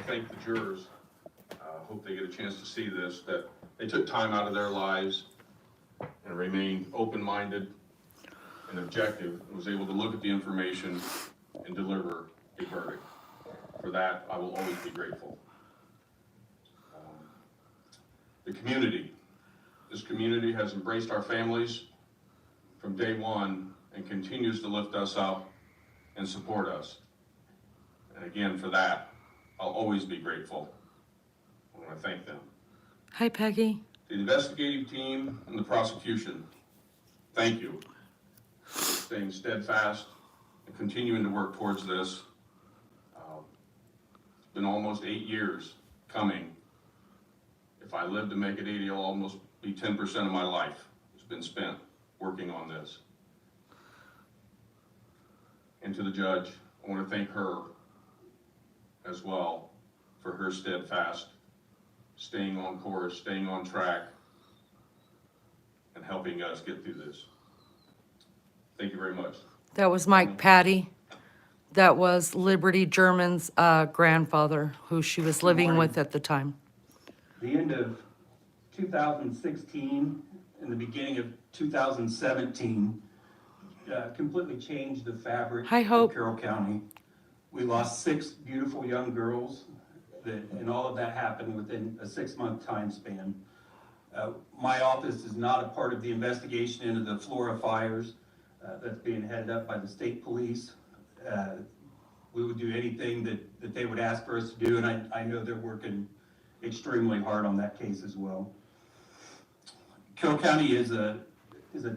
thank the jurors. Hope they get a chance to see this, that they took time out of their lives and remained open-minded and objective, and was able to look at the information and deliver a verdict. For that, I will always be grateful. The community. This community has embraced our families from day one and continues to lift us up and support us. And again, for that, I'll always be grateful. I want to thank them. Hi, Peggy. The investigative team and the prosecution, thank you for staying steadfast and continuing to work towards this. It's been almost 8 years coming. If I live to make it 80, it'll almost be 10% of my life has been spent working on this. And to the judge, I want to thank her as well for her steadfast, staying on course, staying on track, and helping us get through this. Thank you very much. That was Mike Patty. That was Liberty German's grandfather, who she was living with at the time. The end of 2016 and the beginning of 2017 completely changed the fabric Hi, Hope. of Carroll County. We lost 6 beautiful young girls, and all of that happened within a 6-month time span. My office is not a part of the investigation into the Flora fires that's being headed up by the state police. We would do anything that they would ask for us to do, and I know they're working extremely hard on that case as well. Carroll County is a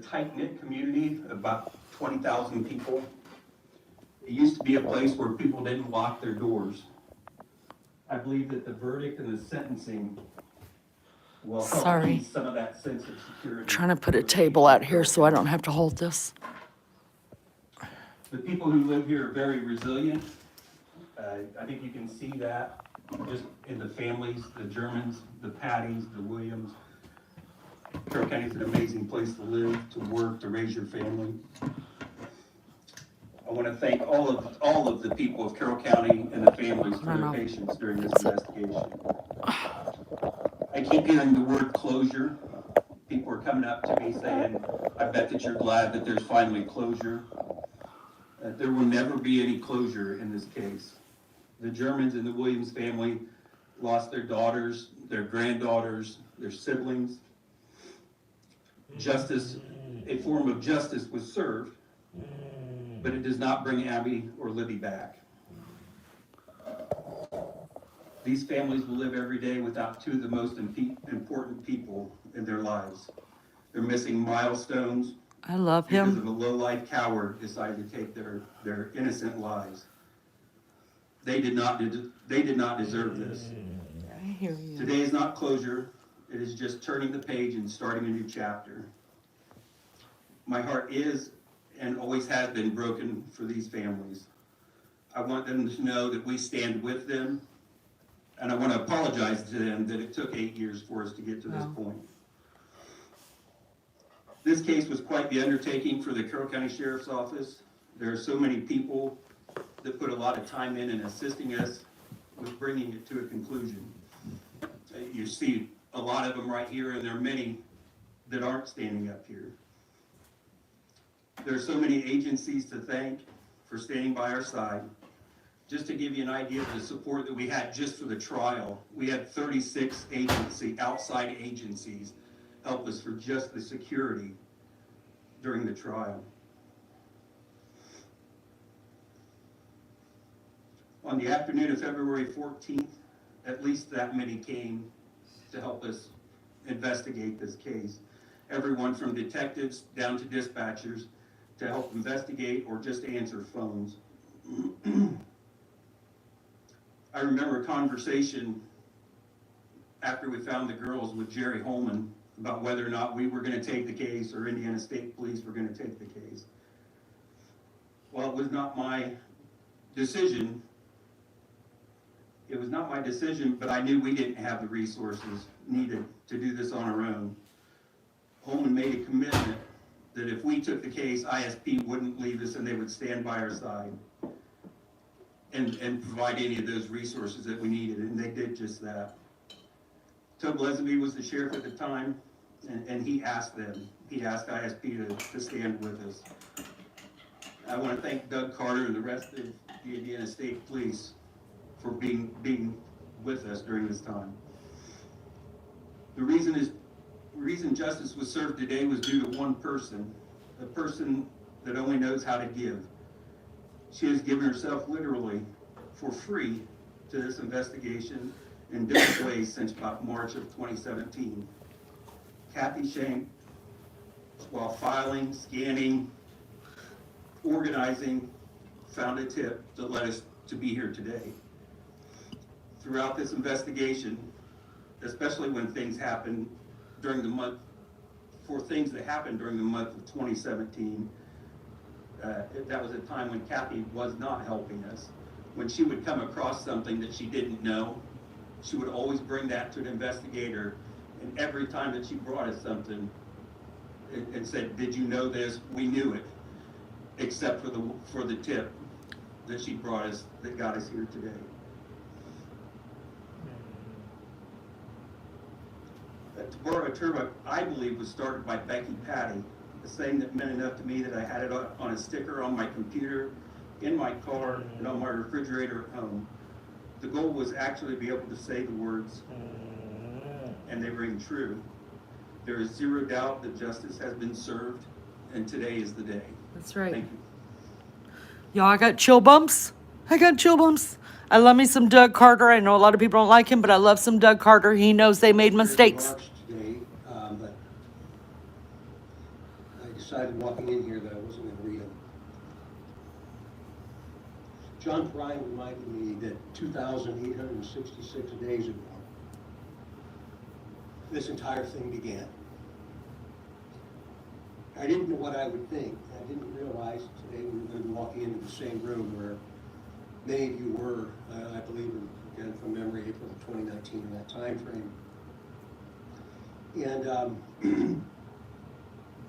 tight-knit community, about 20,000 people. It used to be a place where people didn't lock their doors. I believe that the verdict and the sentencing will help ease some of that sense of security. Trying to put a table out here so I don't have to hold this. The people who live here are very resilient. I think you can see that just in the families, the Germans, the Patties, the Williams. Carroll County is an amazing place to live, to work, to raise your family. I want to thank all of the people of Carroll County and the families for their patience during this investigation. I keep hearing the word closure. People are coming up to me saying, I bet that you're glad that there's finally closure. There will never be any closure in this case. The Germans and the Williams family lost their daughters, their granddaughters, their siblings. Justice, a form of justice was served, but it does not bring Abby or Libby back. These families will live every day without 2 of the most important people in their lives. They're missing milestones. I love Because him. of a low-life coward decided to take their innocent lives. They did not deserve this. I hear you. Today is not closure. It is just turning the page and starting a new chapter. My heart is and always has been broken for these families. I want them to know that we stand with them, and I want to apologize to them that it took 8 years for us to get to this point. This case was quite the undertaking for the Carroll County Sheriff's Office. There are so many people that put a lot of time in assisting us with bringing it to a conclusion. You see a lot of them right here, and there are many that aren't standing up here. There are so many agencies to thank for standing by our side. Just to give you an idea of the support that we had just for the trial, we had 36 outside agencies help us for just the security during the trial. On the afternoon of February 14th, at least that many came to help us investigate this case. Everyone from detectives down to dispatchers to help investigate or just answer phones. I remember a conversation after we found the girls with Jerry Holman about whether or not we were going to take the case or Indiana State Police were going to take the case. Well, it was not my decision. It was not my decision, but I knew we didn't have the resources needed to do this on our own. Holman made a commitment that if we took the case, ISP wouldn't leave us and they would stand by our side. and provide any of those resources that we needed, and they did just that. Tub Leslie was the sheriff at the time, and he asked ISP to stand with us. I want to thank Doug Carter and the rest of the Indiana State Police for being with us during this time. The reason justice was served today was due to one person, a person that only knows how to give. She has given herself literally for free to this investigation in different ways since about March of 2017. Kathy Shank, while filing, scanning, organizing, found a tip that led us to be here today. Throughout this investigation, especially when things happened during the month, for things that happened during the month of 2017, that was a time when Kathy was not helping us. When she would come across something that she didn't know, she would always bring that to an investigator, and every time that she brought us something and said, "Did you know this?" We knew it, except for the tip that she brought us that got us here today. To borrow a term I believe was started by Becky Patty, a saying that meant enough to me that I had it on a sticker on my computer, in my car, and on my refrigerator at home. The goal was actually to be able to say the words, and they ring true. There is zero doubt that justice has been served, and today is the day. That's right. Thank you. Y'all, I got chill bumps. I love me some Doug Carter. I know a lot of people don't like him, but I love some Doug Carter. He knows they made mistakes. Remarks today, but I decided walking in here that I wasn't going to read them. John Prine reminded me that 2,866 days ago, this entire thing began. I didn't know what I would think. I didn't realize today we were going to be walking into the same room where many of you were, I believe, again from memory, April of 2019, in that time frame. And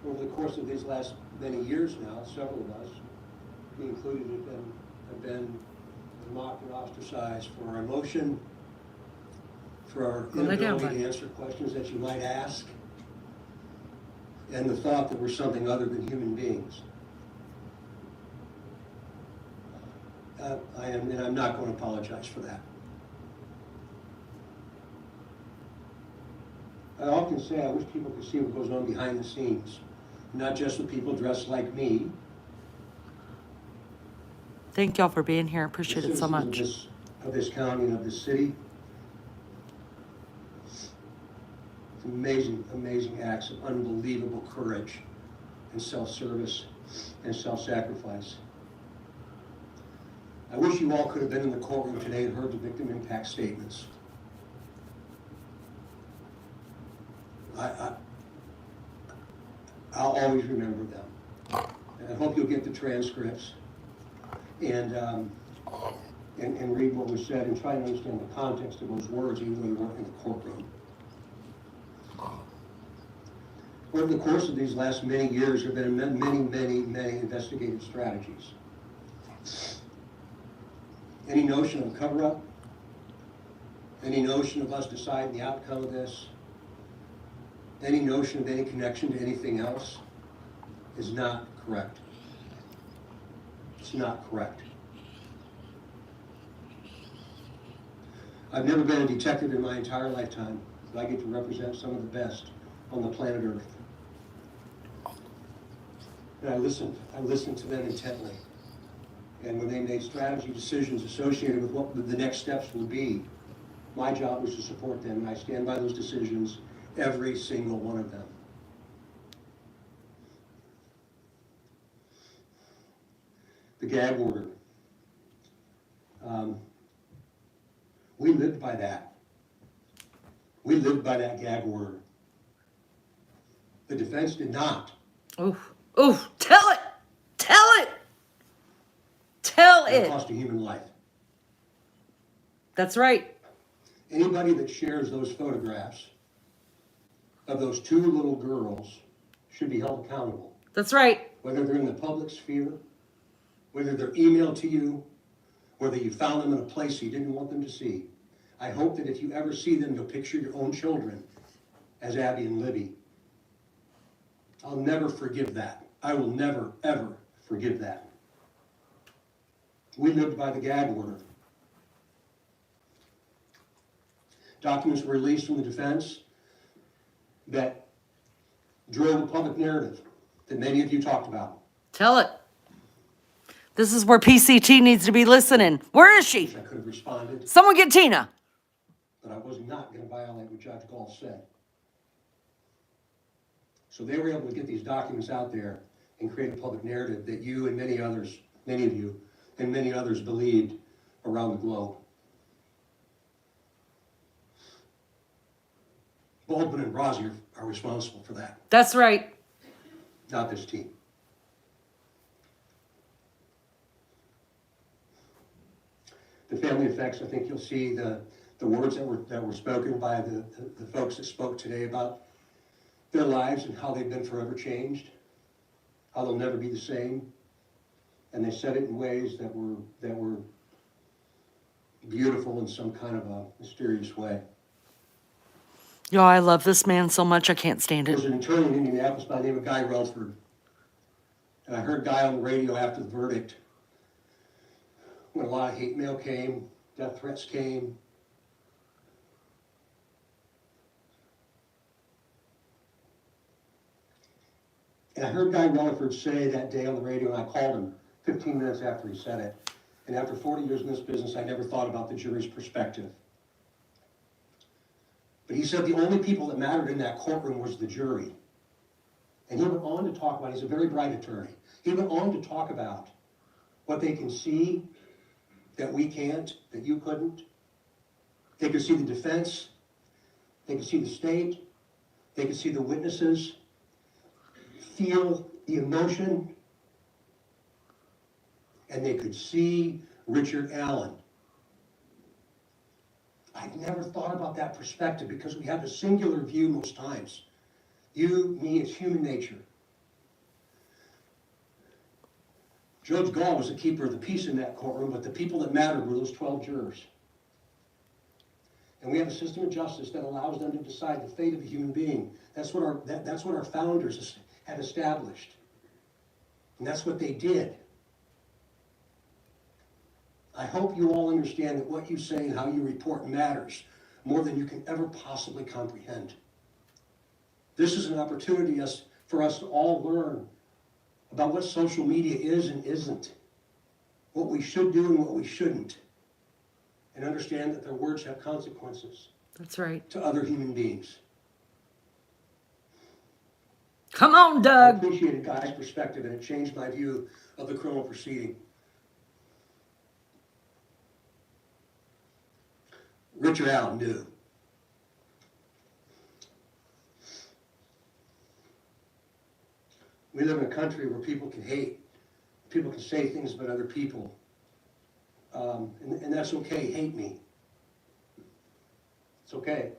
over the course of these last many years now, several of us, me included, have been mocked and ostracized for our emotion, for our inability to answer questions that you might ask, and the thought that we're something other than human beings. And I'm not going to apologize for that. I often say I wish people could see what goes on behind the scenes, not just the people dressed like me. Thank y'all for being here. Appreciate it so much. Of this county and of this city. It's amazing, amazing acts of unbelievable courage and self-service and self-sacrifice. I wish you all could have been in the courtroom today and heard the victim impact statements. I'll always remember them. And I hope you'll get the transcripts and read what was said and try to understand the context of those words even though you weren't in the courtroom. Over the course of these last many years, there have been many investigative strategies. Any notion of cover-up, any notion of us deciding the outcome of this, any notion of any connection to anything else is not correct. It's not correct. I've never been a detective in my entire lifetime, but I get to represent some of the best on the planet Earth. And I listened to them intently. And when they made strategy decisions associated with what the next steps will be, my job was to support them, and I stand by those decisions, every single one of them. The gag order. We lived by that. We lived by that gag order. The defense did not. Oof. Tell it. It cost a human life. That's right. Anybody that shares those photographs of those two little girls should be held accountable. That's right. Whether they're in the public sphere, whether they're emailed to you, whether you found them in a place you didn't want them to see. I hope that if you ever see them, you'll picture your own children as Abby and Libby. I'll never forgive that. I will never, ever forgive that. We lived by the gag order. Documents were released from the defense that drove a public narrative that many of you talked about. Tell it. This is where PCT needs to be listening. Where is she? I could have responded, Someone get Tina. but I was not going to violate what Judge Gall said. So they were able to get these documents out there and create a public narrative that you and many others, many of you, and many others believed around the globe. Baldwin and Brasier are responsible for that, That's right. not this team. The family effects, I think you'll see the words that were spoken by the folks that spoke today about their lives and how they've been forever changed, how they'll never be the same. And they said it in ways that were beautiful in some kind of a mysterious way. Yo, I love this man so much, I can't stand There was it. an attorney in Indianapolis by the name of Guy Relford. And I heard Guy on the radio after the verdict, when a lot of hate mail came, death threats came. And I heard Guy Relford say that day on the radio, and I called him 15 minutes after he said it. And after 40 years in this business, I never thought about the jury's perspective. But he said the only people that mattered in that courtroom was the jury. And he went on to talk about, he's a very bright attorney. He went on to talk about what they can see that we can't, that you couldn't. They could see the defense. They could see the state. They could see the witnesses. Feel the emotion. And they could see Richard Allen. I've never thought about that perspective because we have a singular view most times. You, me, it's human nature. Judge Gall was the keeper of the peace in that courtroom, but the people that mattered were those 12 jurors. And we have a system of justice that allows them to decide the fate of a human being. That's what our founders had established. And that's what they did. I hope you all understand that what you say and how you report matters more than you can ever possibly comprehend. This is an opportunity for us to all learn about what social media is and isn't, what we should do and what we shouldn't, and understand that their words have consequences That's right. to other human beings. Come on, I Doug. appreciated Guy's perspective, and it changed my view of the criminal proceeding. Richard Allen knew. We live in a country where people can hate, people can say things about other people, and that's okay. Hate me. It's okay.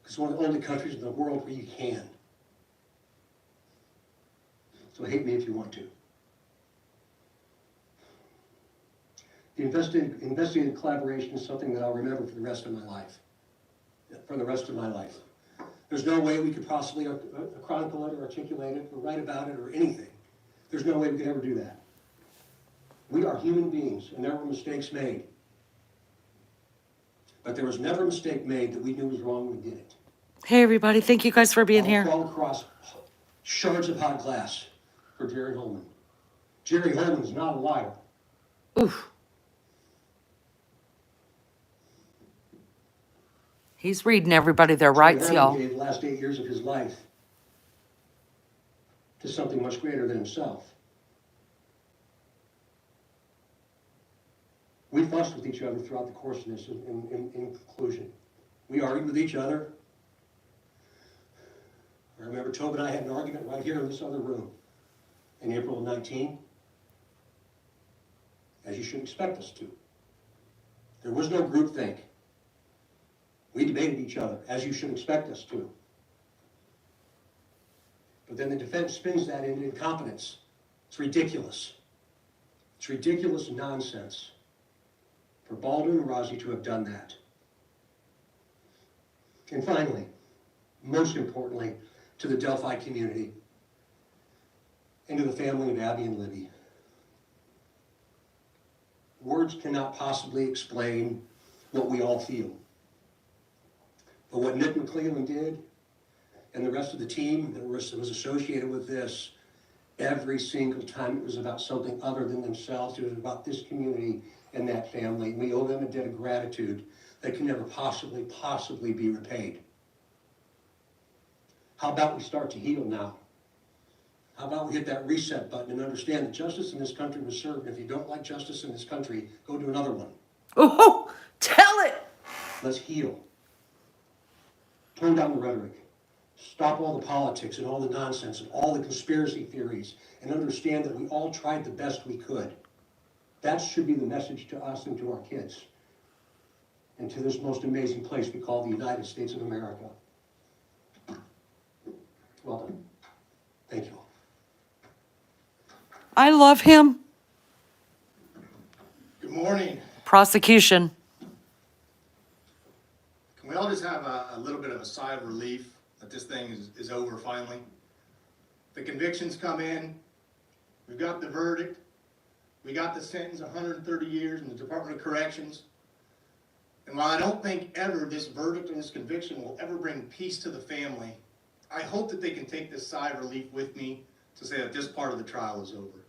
It's one of the only countries in the world where you can. So hate me if you want to. The investigative collaboration is something that I'll remember for the rest of my life. For the rest of my life. There's no way we could possibly chronicle it or articulate it or write about it or anything. There's no way we could ever do that. We are human beings, and there were mistakes made. But there was never a mistake made that we knew was wrong when we did it. Hey, everybody. Thank you guys for being I'll here. fall across shards of hot glass for Jerry Holman. Jerry Holman's not a liar. Oof. He's reading everybody their rights, Jerry y'all. Holman gave the last 8 years of his life to something much greater than himself. We fussed with each other throughout the course of this in conclusion. We argued with each other. I remember Tobe and I had an argument right here in this other room in April of 19, as you should expect us to. There was no groupthink. We debated each other, as you should expect us to. But then the defense spins that into incompetence. It's ridiculous. It's ridiculous nonsense for Baldwin and Rozzi to have done that. And finally, most importantly, to the Delphi community and to the family of Abby and Libby. Words cannot possibly explain what we all feel. But what Nick McClellan did and the rest of the team that was associated with this, every single time it was about something other than themselves, it was about this community and that family. We owe them a debt of gratitude that can never possibly be repaid. How about we start to heal now? How about we hit that reset button and understand that justice in this country was served. If you don't like justice in this country, go do another one. Oh, tell it. Let's heal. Tone down the rhetoric. Stop all the politics and all the nonsense and all the conspiracy theories and understand that we all tried the best we could. That should be the message to us and to our kids and to this most amazing place we call the United States of America. Well done. Thank you all. I love him. Good morning. Prosecution. Can we all just have a little bit of a sigh of relief that this thing is over finally? The convictions come in. We've got the verdict. We got the sentence, 130 years in the Department of Corrections. And while I don't think ever this verdict and this conviction will ever bring peace to the family, I hope that they can take this sigh of relief with me to say that this part of the trial is over.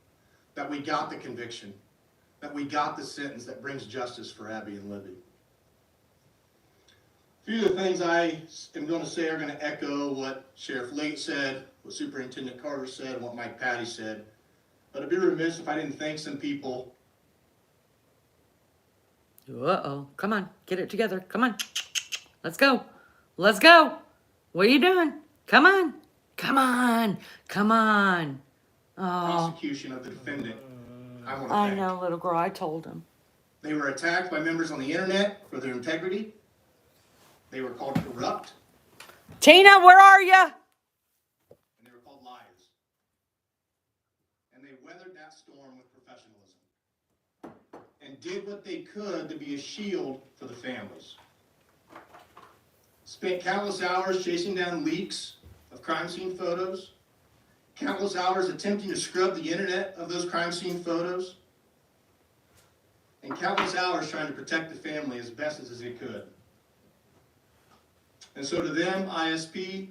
That we got the conviction. That we got the sentence that brings justice for Abby and Libby. A few of the things I am going to say are going to echo what Sheriff Late said, what Superintendent Carter said, and what Mike Patty said. But I'd be remiss if I didn't thank some people. Uh-oh. Come on. Get it together. Come on. Let's go. Let's go. What are you doing? Come on. Come on. Come on. Oh, Prosecution of the defendant. I want to I thank. know, little girl. I told him. They were attacked by members on the internet for their integrity. They were called corrupt, Tina, where are you? and they were called liars. And they weathered that storm with professionalism and did what they could to be a shield for the families. Spent countless hours chasing down leaks of crime scene photos, countless hours attempting to scrub the internet of those crime scene photos, and countless hours trying to protect the family as best as they could. And so to them, ISP,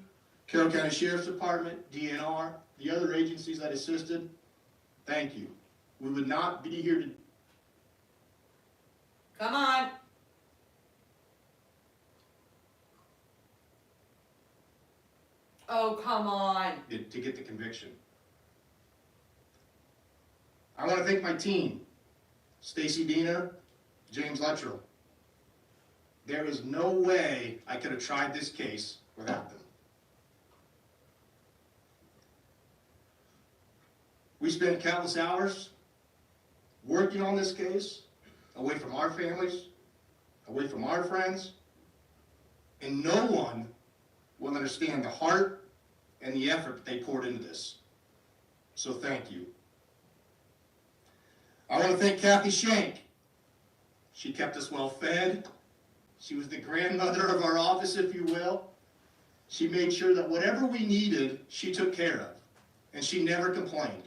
Carroll County Sheriff's Department, DNR, the other agencies that assisted, thank you. We would not be here Come on. Oh, come on. to get the conviction. I want to thank my team, Stacy Diener, James Luttrell. There is no way I could have tried this case without them. We spent countless hours working on this case, away from our families, away from our friends, and no one will understand the heart and the effort that they poured into this. So thank you. I want to thank Kathy Shank. She kept us well fed. She was the grandmother of our office, if you will. She made sure that whatever we needed, she took care of. And she never complained.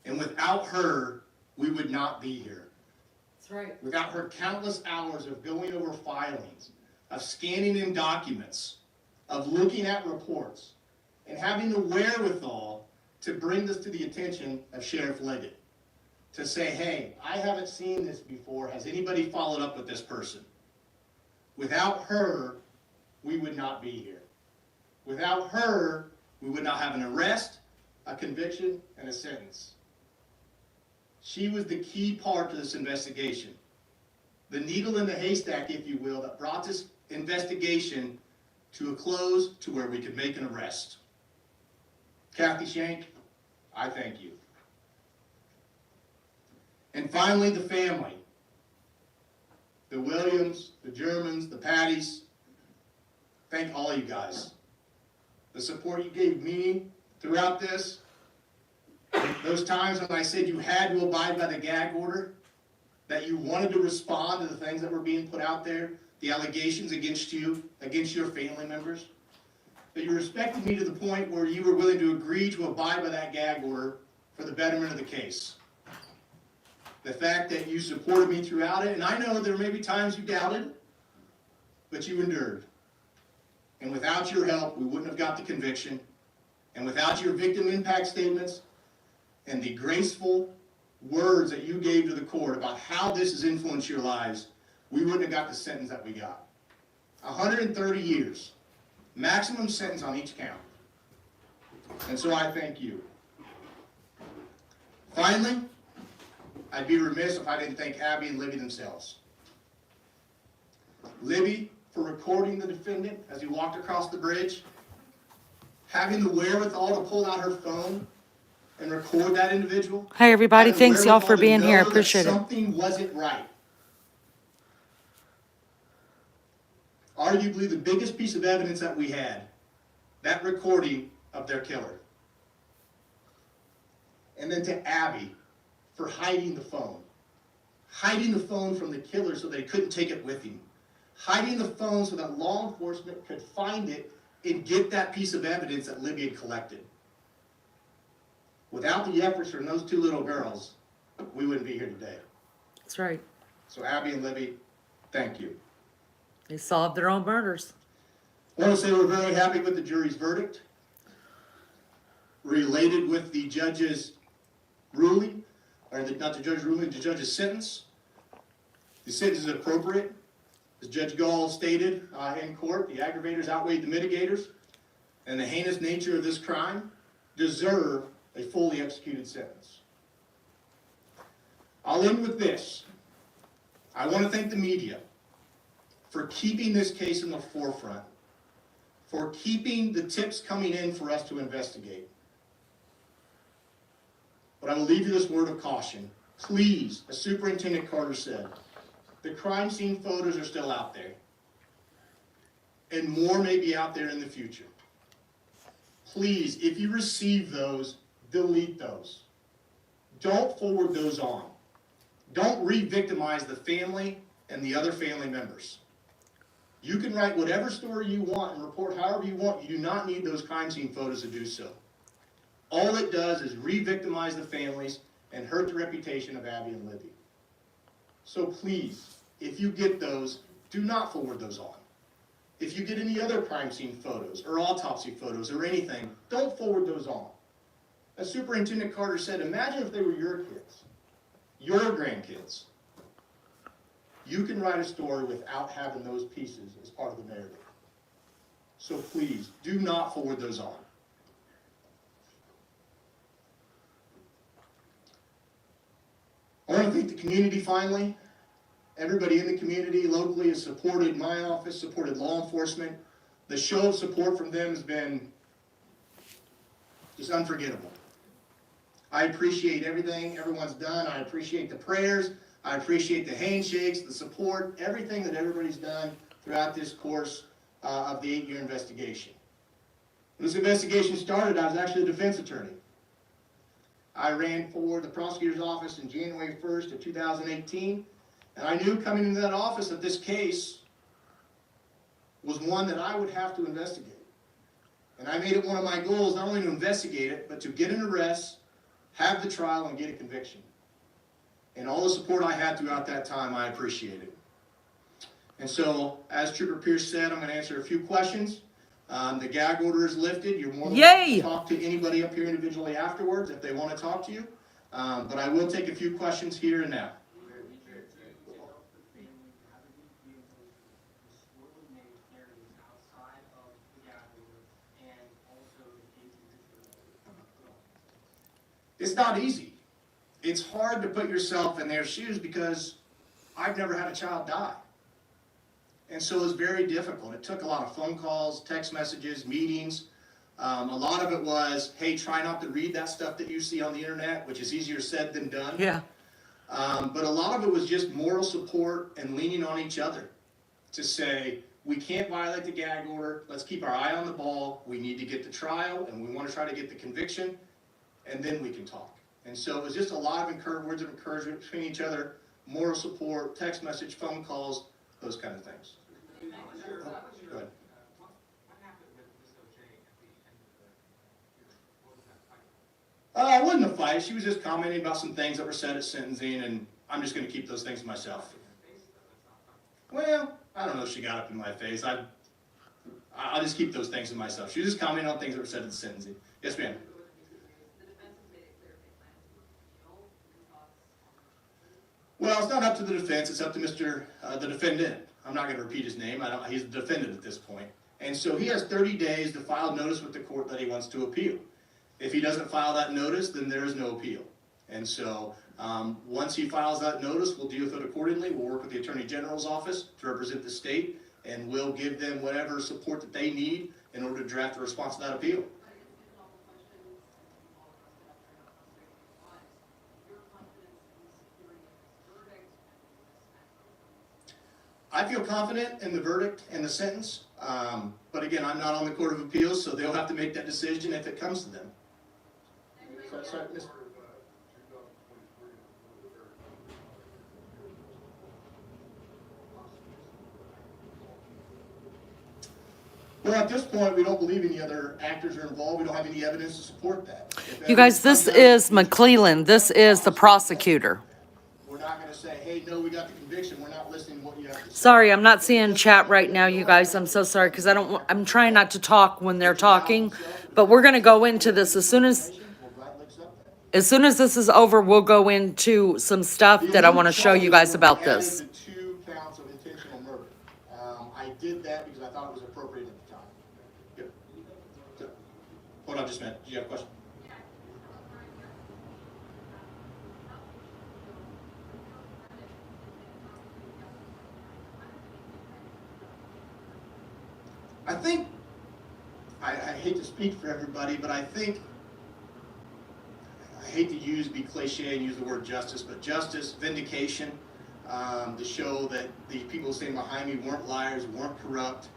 And without her, we would not be here. That's right. Without her countless hours of going over filings, of scanning in documents, of looking at reports, and having the wherewithal to bring this to the attention of Sheriff Leggett. To say, hey, I haven't seen this before. Has anybody followed up with this person? Without her, we would not be here. Without her, we would not have an arrest, a conviction, and a sentence. She was the key part to this investigation. The needle in the haystack, if you will, that brought this investigation to a close to where we could make an arrest. Kathy Shank, I thank you. And finally, the family. The Williams, the Germans, the Patties. Thank all you guys. The support you gave me throughout this, Those times when I said you had to abide by the gag order, that you wanted to respond to the things that were being put out there, the allegations against you, against your family members, that you respected me to the point where you were willing to agree to abide by that gag order for the betterment of the case. The fact that you supported me throughout it, and I know there may be times you doubted, but you endured. And without your help, we wouldn't have got the conviction. And without your victim impact statements and the graceful words that you gave to the court about how this has influenced your lives, we wouldn't have got the sentence that we got. 130 years, maximum sentence on each count. And so I thank you. Finally, I'd be remiss if I didn't thank Abby and Libby themselves. Libby for recording the defendant as he walked across the bridge, having the wherewithal to pull out her phone and record that individual. Hey, everybody. Having the Thanks, y'all, for wherewithal to being here. I know that appreciate it. something wasn't right. Arguably the biggest piece of evidence that we had, that recording of their killer. And then to Abby for hiding the phone. Hiding the phone from the killer so they couldn't take it with him. Hiding the phone so that law enforcement could find it and get that piece of evidence that Libby had collected. Without the efforts from those two little girls, we wouldn't be here today. That's right. So Abby and Libby, thank you. They solved their own murders. I want to say we're very happy with the jury's verdict. Related with the judge's ruling, or not the judge's ruling, the judge's sentence. The sentence is appropriate. As Judge Gall stated in court, the aggravators outweighed the mitigators, and the heinous nature of this crime deserve a fully executed sentence. I'll end with this. I want to thank the media for keeping this case in the forefront, for keeping the tips coming in for us to investigate. But I will leave you this word of caution. Please, as Superintendent Carter said, the crime scene photos are still out there. And more may be out there in the future. Please, if you receive those, delete those. Don't forward those on. Don't re-victimize the family and the other family members. You can write whatever story you want and report however you want. You do not need those crime scene photos to do so. All it does is re-victimize the families and hurt the reputation of Abby and Libby. So please, if you get those, do not forward those on. If you get any other crime scene photos or autopsy photos or anything, don't forward those on. As Superintendent Carter said, imagine if they were your kids, your grandkids. You can write a story without having those pieces as part of the narrative. So please, do not forward those on. I want to thank the community finally. Everybody in the community locally has supported my office, supported law enforcement. The show of support from them has been just unforgettable. I appreciate everything everyone's done. I appreciate the prayers. I appreciate the handshakes, the support, everything that everybody's done throughout this course of the 8-year investigation. When this investigation started, I was actually a defense attorney. I ran for the prosecutor's office in January 1st of 2018, and I knew coming into that office that this case was one that I would have to investigate. And I made it one of my goals not only to investigate it, but to get an arrest, have the trial, and get a conviction. And all the support I had throughout that time, I appreciated. And so, as Trooper Pierce said, I'm going to answer a few questions. The gag order is lifted. You're more than welcome to talk to anybody up here individually afterwards if they want to talk to you. But I will take a few questions here and now. It's not easy. It's hard to put yourself in their shoes because I've never had a child die. And so it was very difficult. It took a lot of phone calls, text messages, meetings. A lot of it was, hey, try not to read that stuff that you see on the internet, which is easier said than done. Yeah. But a lot of it was just moral support and leaning on each other to say, we can't violate the gag order. Let's keep our eye on the ball. We need to get the trial, and we want to try to get the conviction, and then we can talk. And so it was just a lot of words of encouragement between each other, moral support, text message, phone calls, those kind of things. Go ahead. It wasn't a fight. She was just commenting about some things that were said at sentencing, and I'm just going to keep those things to myself. Well, I don't know if she got up in my face. I'll just keep those things to myself. She was just commenting on things that were said at the sentencing. Yes, ma'am. Well, it's not up to the defense. It's up to the defendant. I'm not going to repeat his name. He's the defendant at this point. And so he has 30 days to file notice with the court that he wants to appeal. If he doesn't file that notice, then there is no appeal. And so once he files that notice, we'll deal with it accordingly. We'll work with the Attorney General's office to represent the state, and we'll give them whatever support that they need in order to draft a response to that appeal. I feel confident in the verdict and the sentence, but again, I'm not on the Court of Appeals, so they'll have to make that decision if it comes to them. Sorry, Mr. Well, at this point, we don't believe any other actors are involved. We don't have any evidence to support that. You guys, this is McClellan. This is the prosecutor. We're not going to say, hey, no, we got the conviction. We're not listening to what you have to say. Sorry, I'm not seeing chat right now, you guys. I'm so sorry because I'm trying not to talk when they're talking, but we're going to go into this as soon as this is over. We'll go into some stuff that I want to show you guys about this. The 2 counts of intentional murder. I did that because I thought it was appropriate at the time. Yep. So, hold on just a minute. Do you have a question? I think, I hate to speak for everybody, but I hate to be cliche and use the word justice, but justice, vindication, to show that the people standing behind me weren't liars, weren't corrupt.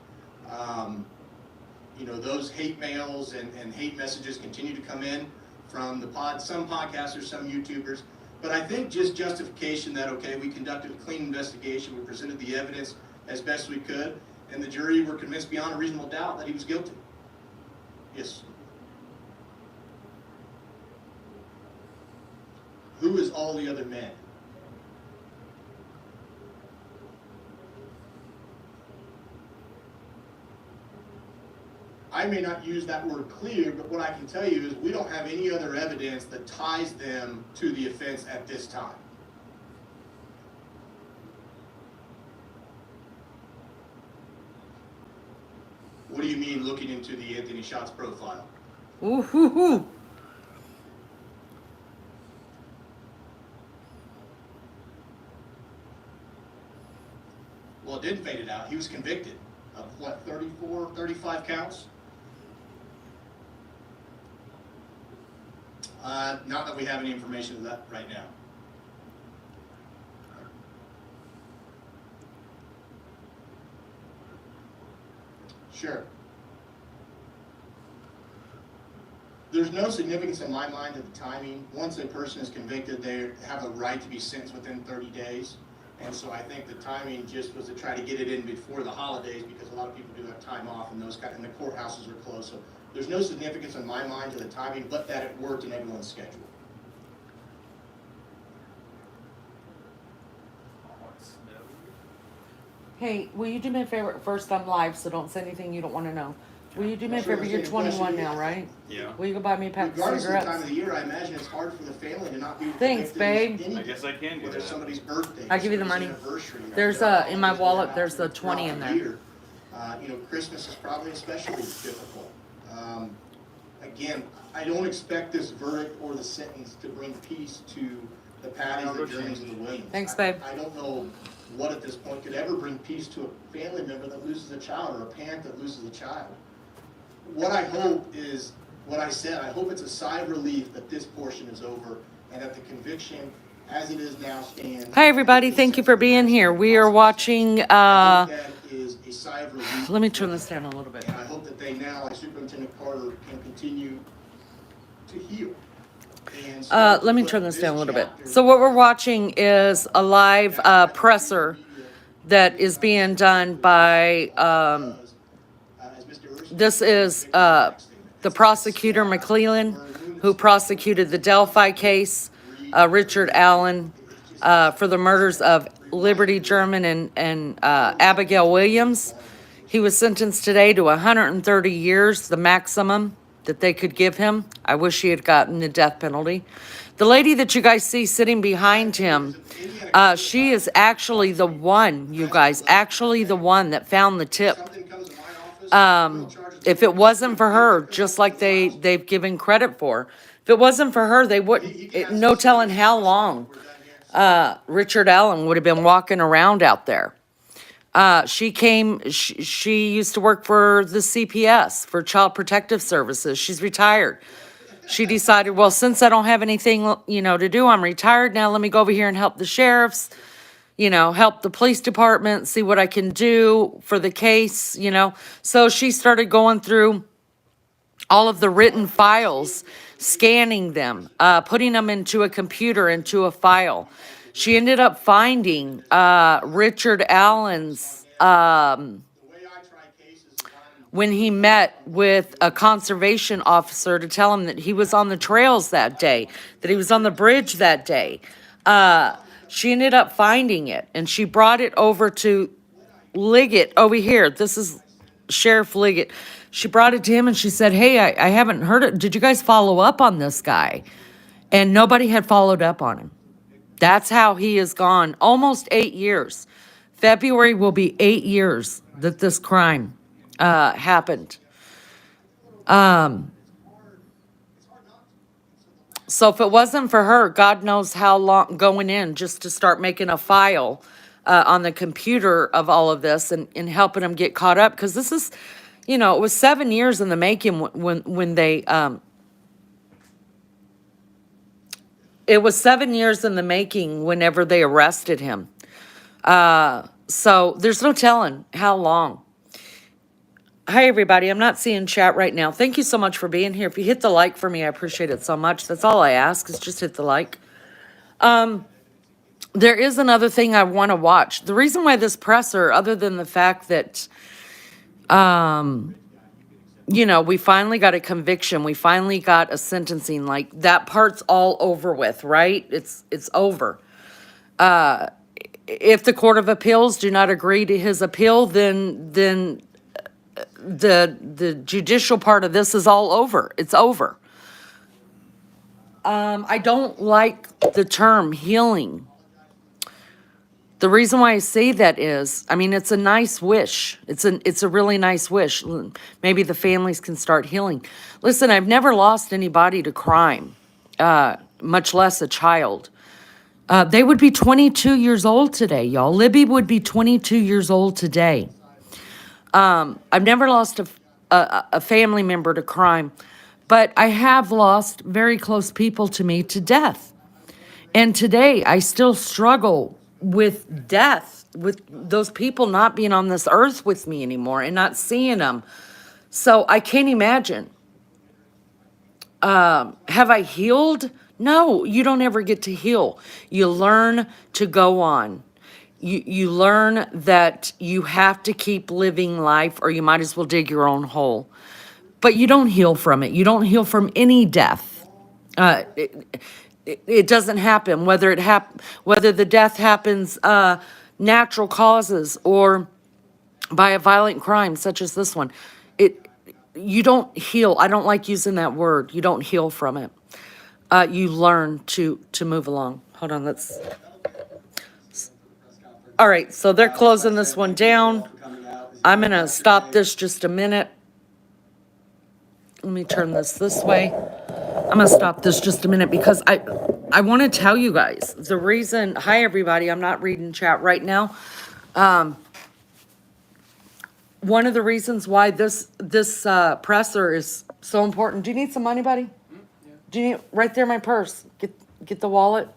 Those hate mails and hate messages continue to come in from some podcasters, some YouTubers. But I think just justification that, okay, we conducted a clean investigation, we presented the evidence as best we could, and the jury were convinced beyond a reasonable doubt that he was guilty. Yes. Who is all the other men? I may not use that word clear, but what I can tell you is we don't have any other evidence that ties them to the offense at this time. What do you mean looking into the Anthony Schatz profile? Ooh, hoo, hoo. Well, it didn't fade it out. He was convicted of what, 34, 35 counts? Not that we have any information of that right now. Sure. There's no significance in my mind to the timing. Once a person is convicted, they have a right to be sentenced within 30 days. And so I think the timing just was to try to get it in before the holidays because a lot of people do have time off and and the courthouses are closed. So there's no significance in my mind to the timing, but that it worked in everyone's schedule. Hey, will you do me a favor? First, I'm live, so don't say anything you don't want to know. Will you do me a Sure, favor? You're same 21 question. now, right? Yeah. Will you go buy me a pack of Regardless of the time cigarettes? of the year, I imagine it's hard for the family to not be with Thanks, the victims babe. any- I guess I can do whether it's that. somebody's birthday. I'll give you the somebody's money. anniversary, There's in my wallet, there's the 20 in there. Year. Christmas is probably especially difficult. Again, I don't expect this verdict or the sentence to bring peace to the Patties, the Journeys, and the Williams. Thanks, babe. I don't know what at this point could ever bring peace to a family member that loses a child or a parent that loses a child. What I hope is what I said. I hope it's a sigh of relief that this portion is over and that the conviction, as it is now, stands. Hi, everybody. Thank you for being here. We are watching, I think that is a sigh of relief. let me turn this down a little bit. And I hope that they now, like Superintendent Carter, can continue to heal Let me turn this down a little bit. So what we're watching is a live presser that is being done by, this is the prosecutor McClellan, who prosecuted the Delphi case, Richard Allen, for the murders of Liberty German and Abigail Williams. He was sentenced today to 130 years, the maximum that they could give him. I wish he had gotten the death penalty. The lady that you guys see sitting behind him, she is actually the one, you guys, actually the one that found the tip. If it wasn't for her, just like they've given credit for, if it wasn't for her, they wouldn't, no telling how long Richard Allen would have been walking around out there. She used to work for the CPS, for Child Protective Services. She's retired. She decided, well, since I don't have anything, to do, I'm retired now, let me go over here and help the sheriffs, help the police department, see what I can do for the case, So she started going through all of the written files, scanning them, putting them into a computer, into a file. She ended up finding Richard Allen's, when he met with a conservation officer to tell him that he was on the trails that day, that he was on the bridge that day. She ended up finding it, and she brought it over to Liggett over here. This is Sheriff Liggett. She brought it to him, and she said, hey, I haven't heard it. Did you guys follow up on this guy? And nobody had followed up on him. That's how he is gone. Almost 8 years. February will be 8 years that this crime happened. So if it wasn't for her, God knows how long going in just to start making a file on the computer of all of this and helping them get caught up. Because this is, it was 7 years in the making when they, it was 7 years in the making whenever they arrested him. So there's no telling how long. Hi, everybody. I'm not seeing chat right now. Thank you so much for being here. If you hit the like for me, I appreciate it so much. That's all I ask is just hit the like. There is another thing I want to watch. The reason why this presser, other than the fact that, we finally got a conviction. We finally got a sentencing. Like, that part's all over with, right? It's over. If the Court of Appeals do not agree to his appeal, then the judicial part of this is all over. It's over. I don't like the term healing. The reason why I say that is, it's a nice wish. It's a really nice wish. Maybe the families can start healing. Listen, I've never lost anybody to crime, much less a child. They would be 22 years old today, y'all. Libby would be 22 years old today. I've never lost a family member to crime, but I have lost very close people to me to death. And today I still struggle with death, with those people not being on this earth with me anymore and not seeing them. So I can't imagine. Have I healed? No, you don't ever get to heal. You learn to go on. You learn that you have to keep living life or you might as well dig your own hole. But you don't heal from it. You don't heal from any death. It doesn't happen, whether the death happens natural causes or by a violent crime such as this one. You don't heal. I don't like using that word. You don't heal from it. You learn to move along. Hold on, all right, so they're closing this one down. I'm gonna stop this just a minute. Let me turn this way. I'm gonna stop this just a minute because I want to tell you guys the reason. Hi, everybody. I'm not reading chat right now. One of the reasons why this presser is so important. Do you need some money, buddy? Yeah. Do you need right there? My purse. Get the wallet.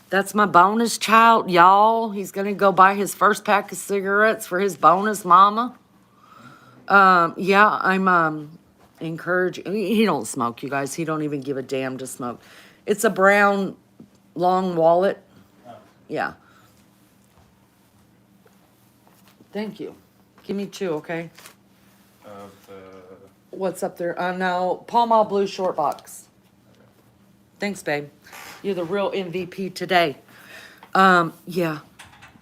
That's my bonus child, y'all. He's gonna go buy his first pack of cigarettes for his bonus mama. Yeah, I'm encouraging. He don't smoke, you guys. He don't even give a damn to smoke. It's a brown, long wallet. Yeah. Thank you. Give me 2, okay? Of the, What's up there? No, Pall Mall blue short box. Thanks, babe. You're the real MVP today. Yeah.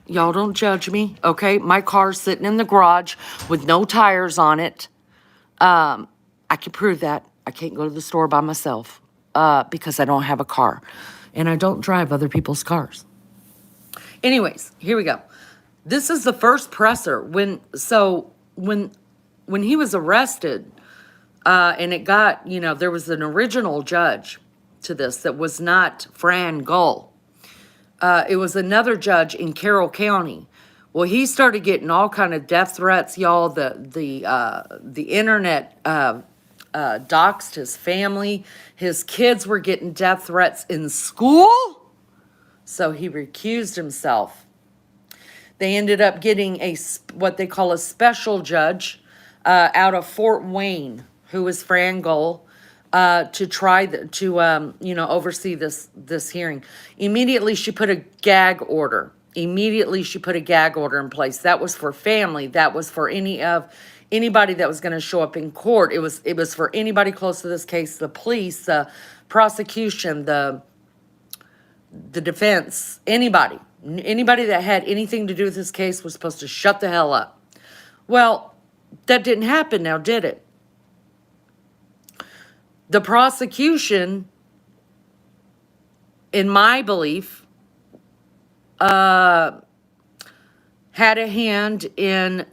Y'all don't judge me, okay? My car's sitting in the garage with no tires on it. I can prove that. I can't go to the store by myself, because I don't have a car. And I don't drive other people's cars. Anyways, here we go. This is the first presser. When he was arrested, and it got, there was an original judge to this that was not Fran Gull. It was another judge in Carroll County. Well, he started getting all kind of death threats, y'all. The internet doxed his family. His kids were getting death threats in school. So he recused himself. They ended up getting what they call a special judge out of Fort Wayne, who was Fran Gull, to try to oversee this hearing. Immediately, she put a gag order. Immediately, she put a gag order in place. That was for family. That was for anybody that was going to show up in court. It was for anybody close to this case: the police, the prosecution, the defense, anybody that had anything to do with this case was supposed to shut the hell up. Well, that didn't happen now, did it? The prosecution, in my belief, had a hand in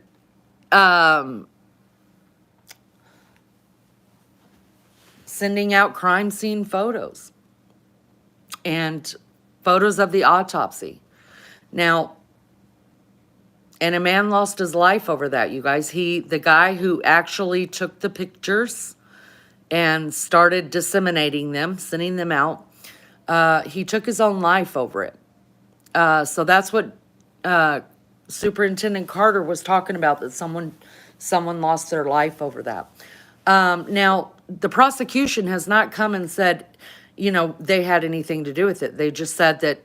sending out crime scene photos and photos of the autopsy. Now, and a man lost his life over that, you guys. The guy who actually took the pictures and started disseminating them, sending them out, he took his own life over it. So that's what Superintendent Carter was talking about, that someone lost their life over that. Now, the prosecution has not come and said, they had anything to do with it. They just said that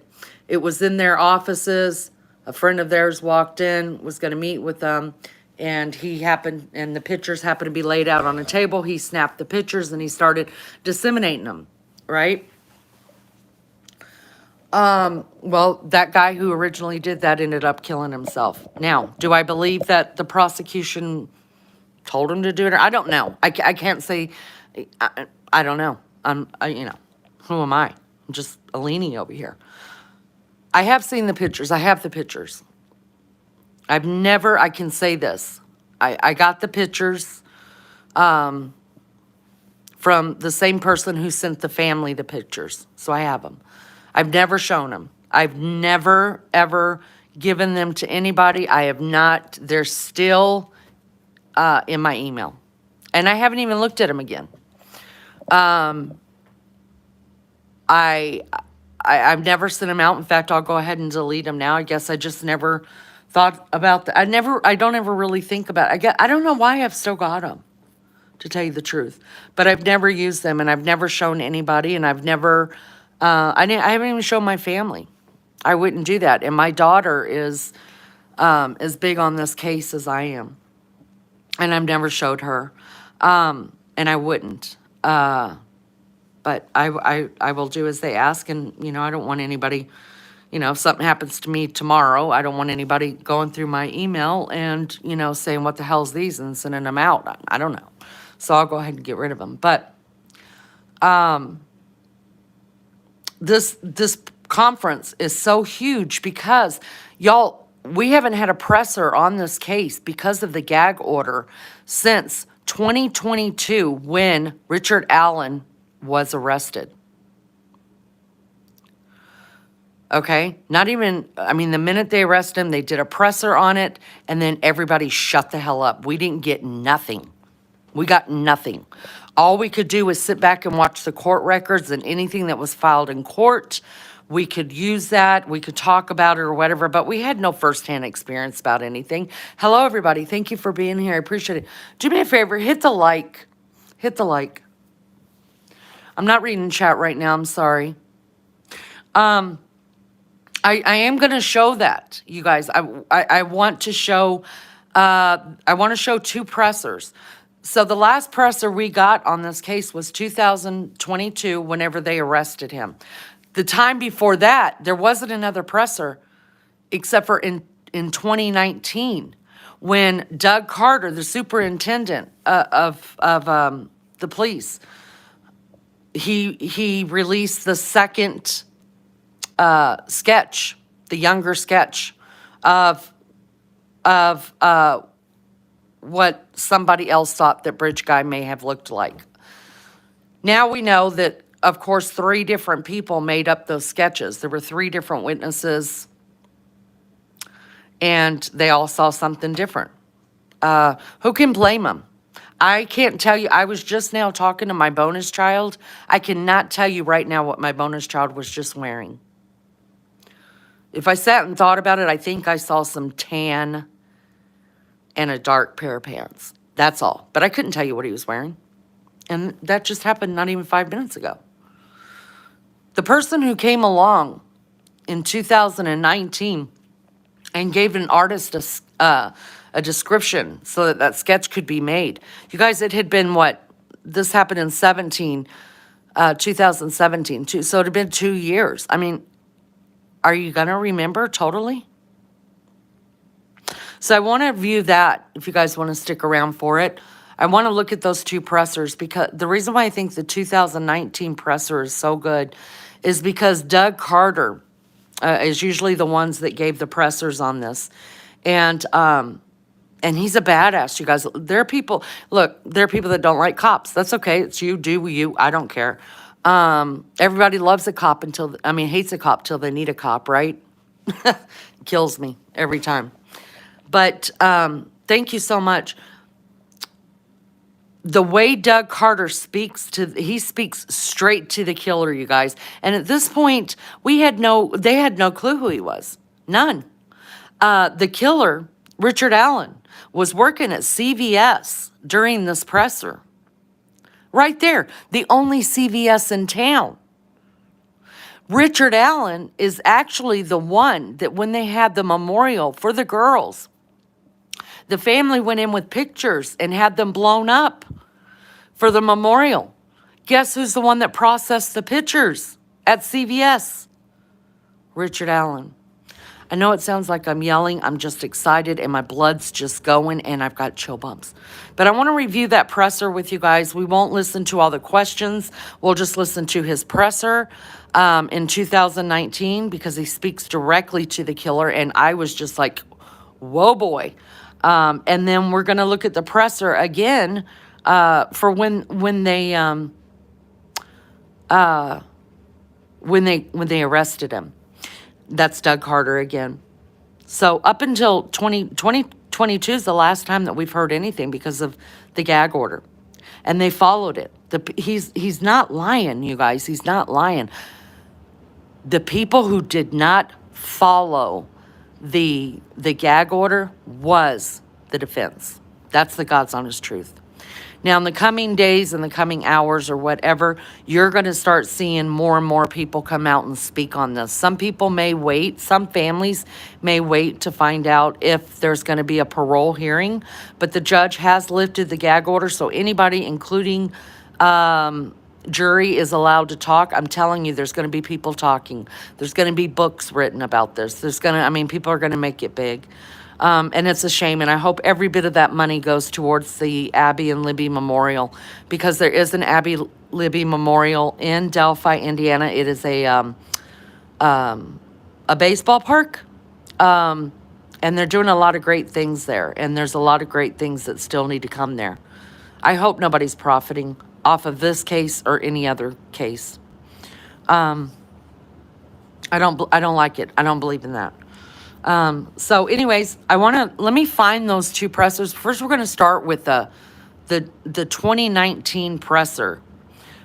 it was in their offices. A friend of theirs walked in, was going to meet with them, and the pictures happened to be laid out on a table. He snapped the pictures and he started disseminating them, right? Well, that guy who originally did that ended up killing himself. Now, do I believe that the prosecution told him to do it? I don't know. I can't say. I don't know. Who am I? I'm just a leanie over here. I have seen the pictures. I have the pictures. I can say this. I got the pictures from the same person who sent the family the pictures. So I have them. I've never shown them. I've never, ever given them to anybody. I have not. They're still in my email. And I haven't even looked at them again. I've never sent them out. In fact, I'll go ahead and delete them now. I guess I just never thought about that. I don't ever really think about it. I don't know why I've still got them, to tell you the truth. But I've never used them, and I've never shown anybody, and I've never, I haven't even shown my family. I wouldn't do that. And my daughter is as big on this case as I am. And I've never showed her. And I wouldn't. But I will do as they ask, and, I don't want anybody, if something happens to me tomorrow, I don't want anybody going through my email and, saying, what the hell's these, and sending them out. I don't know. So I'll go ahead and get rid of them. But this conference is so huge because, y'all, we haven't had a presser on this case because of the gag order since 2022 when Richard Allen was arrested. Okay? Not even, the minute they arrested him, they did a presser on it, and then everybody shut the hell up. We didn't get nothing. We got nothing. All we could do was sit back and watch the court records, and anything that was filed in court, we could use that. We could talk about it or whatever, but we had no firsthand experience about anything. Hello, everybody. Thank you for being here. I appreciate it. Do me a favor. Hit the like. Hit the like. I'm not reading chat right now, I'm sorry. I am gonna show that, you guys. I want to show, I want to show two pressers. So the last presser we got on this case was 2022, whenever they arrested him. The time before that, there wasn't another presser, except for in 2019, when Doug Carter, the superintendent of the police, he released the second sketch, the younger sketch of what somebody else thought that Bridge Guy may have looked like. Now we know that, of course, 3 different people made up those sketches. There were 3 different witnesses, and they all saw something different. Who can blame them? I can't tell you. I was just now talking to my bonus child. I cannot tell you right now what my bonus child was just wearing. If I sat and thought about it, I think I saw some tan and a dark pair of pants. That's all. But I couldn't tell you what he was wearing. And that just happened not even 5 minutes ago. The person who came along in 2019 and gave an artist a description so that that sketch could be made. You guys, it had been what? This happened in 2017, so it had been 2 years. I mean, are you going to remember totally? So I want to view that, if you guys want to stick around for it. I want to look at those 2 pressers, because the reason why I think the 2019 presser is so good is because Doug Carter is usually the ones that gave the pressers on this. And he's a badass, you guys. There are people, look, there are people that don't like cops. That's okay. It's you, do you. I don't care. Everybody loves a cop hates a cop till they need a cop, right? Kills me every time. But thank you so much. The way Doug Carter speaks he speaks straight to the killer, you guys. And at this point, they had no clue who he was. None. The killer, Richard Allen, was working at CVS during this presser. Right there, the only CVS in town. Richard Allen is actually the one that when they had the memorial for the girls, the family went in with pictures and had them blown up for the memorial. Guess who's the one that processed the pictures at CVS? Richard Allen. I know it sounds like I'm yelling. I'm just excited and my blood's just going and I've got chill bumps. But I want to review that presser with you guys. We won't listen to all the questions. We'll just listen to his presser in 2019 because he speaks directly to the killer. And I was just like, whoa, boy. And then we're going to look at the presser again for when they arrested him. That's Doug Carter again. So up until 2022 is the last time that we've heard anything because of the gag order. And they followed it. He's not lying, you guys. He's not lying. The people who did not follow the gag order was the defense. That's the God's honest truth. Now, in the coming days and the coming hours or whatever, you're going to start seeing more and more people come out and speak on this. Some people may wait. Some families may wait to find out if there's going to be a parole hearing. But the judge has lifted the gag order, so anybody, including jury, is allowed to talk. I'm telling you, there's going to be people talking. There's going to be books written about this. People are going to make it big. And it's a shame, and I hope every bit of that money goes towards the Abby and Libby Memorial, because there is an Abby Libby Memorial in Delphi, Indiana. It is a baseball park, and they're doing a lot of great things there, and there's a lot of great things that still need to come there. I hope nobody's profiting off of this case or any other case. I don't like it. I don't believe in that. So anyways, let me find those 2 pressers. First, we're going to start with the 2019 presser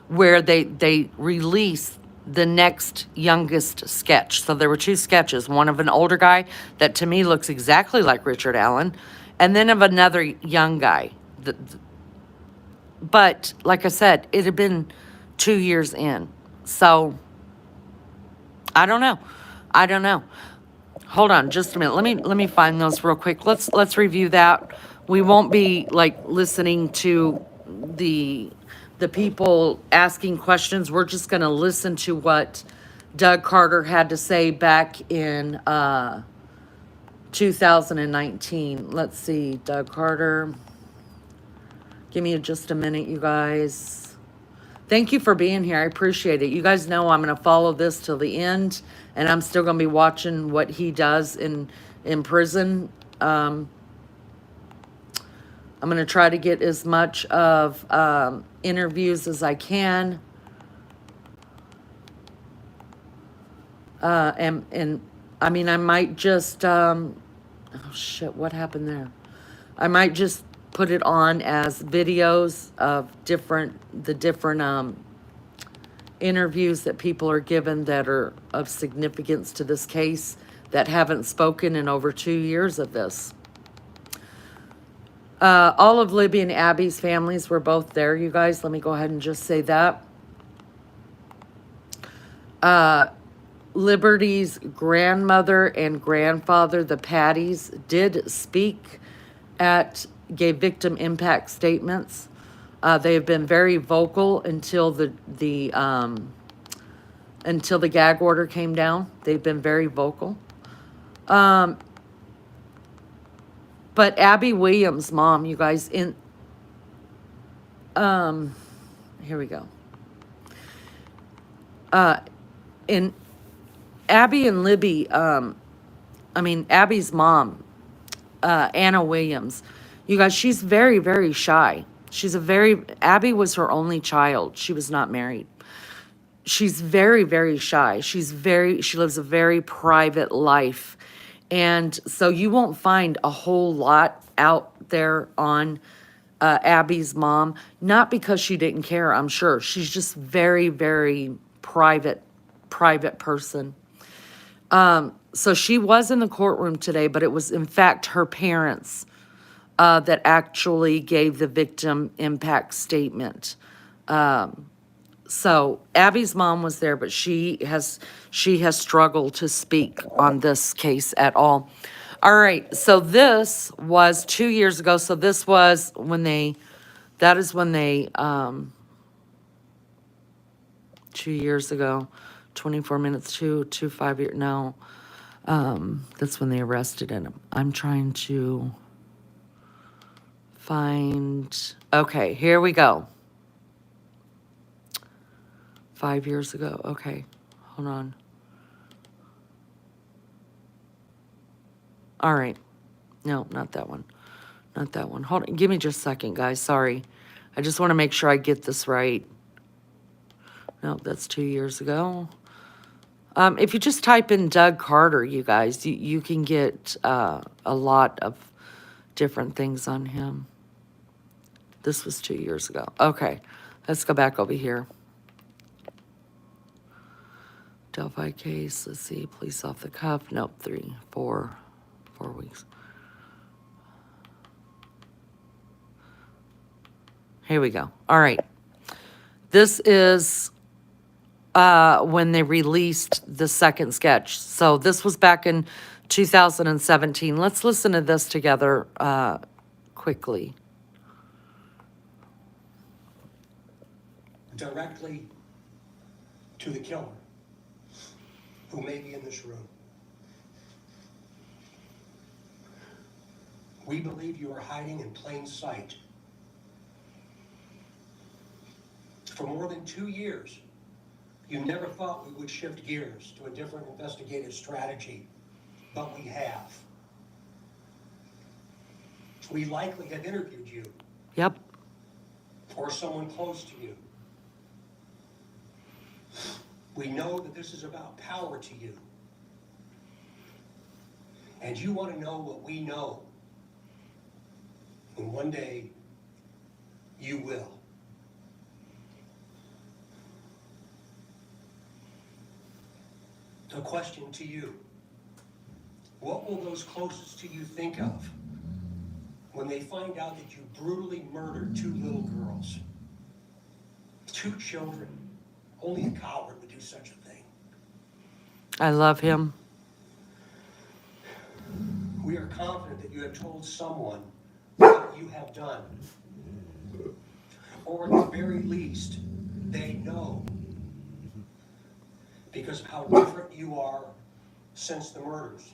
where they released the next youngest sketch. So there were 2 sketches, one of an older guy that to me looks exactly like Richard Allen, and then of another young guy. But like I said, it had been 2 years in. So, I don't know. I don't know. Hold on just a minute. Let me find those real quick. Let's review that. We won't be like listening to the people asking questions. We're just going to listen to what Doug Carter had to say back in 2019. Let's see, Doug Carter. Give me just a minute, you guys. Thank you for being here. I appreciate it. You guys know I'm going to follow this till the end, and I'm still going to be watching what he does in prison. I'm going to try to get as much of interviews as I can. And I mean, I might just, oh shit, what happened there? I might just put it on as videos of the different interviews that people are given that are of significance to this case that haven't spoken in over 2 years of this. All of Libby and Abby's families were both there, you guys. Let me go ahead and just say that. Liberty's grandmother and grandfather, the Patties, did speak gave victim impact statements. They have been very vocal until the gag order came down. They've been very vocal. But Abby Williams' mom, you guys, here we go. In Abby and Libby, Abby's mom, Anna Williams, you guys, she's very, very shy. Abby was her only child. She was not married. She's very, very shy. She lives a very private life. And so you won't find a whole lot out there on Abby's mom, not because she didn't care, I'm sure. She's just very, very private person. So she was in the courtroom today, but it was in fact her parents that actually gave the victim impact statement. So Abby's mom was there, but she has struggled to speak on this case at all. All right, so this was 2 years ago. So this was when they 2 years ago, 24 minutes to 5 years, no. That's when they arrested him. I'm trying to find, okay, here we go. 5 years ago, okay, hold on. All right, no, not that one. Not that one. Hold on, give me just a second, guys, sorry. I just want to make sure I get this right. No, that's 2 years ago. If you just type in Doug Carter, you guys, you can get a lot of different things on him. This was 2 years ago. Okay, let's go back over here. Delphi case, let's see, police off the cuff. Nope, 4 weeks. Here we go. All right. This is when they released the second sketch. So this was back in 2017. Let's listen to this together quickly. Directly to the killer, who may be in this room. We believe you are hiding in plain sight. For more than 2 years, you never thought we would shift gears to a different investigative strategy, but we have. We likely have interviewed you. Yep. Or someone close to you. We know that this is about power to you. And you want to know what we know. And one day, you will. A question to you. What will those closest to you think of when they find out that you brutally murdered 2 little girls? 2 children. Only a coward would do such a thing. I love him. We are confident that you have told someone what you have done. Or at the very least, they know. Because of how different you are since the murders.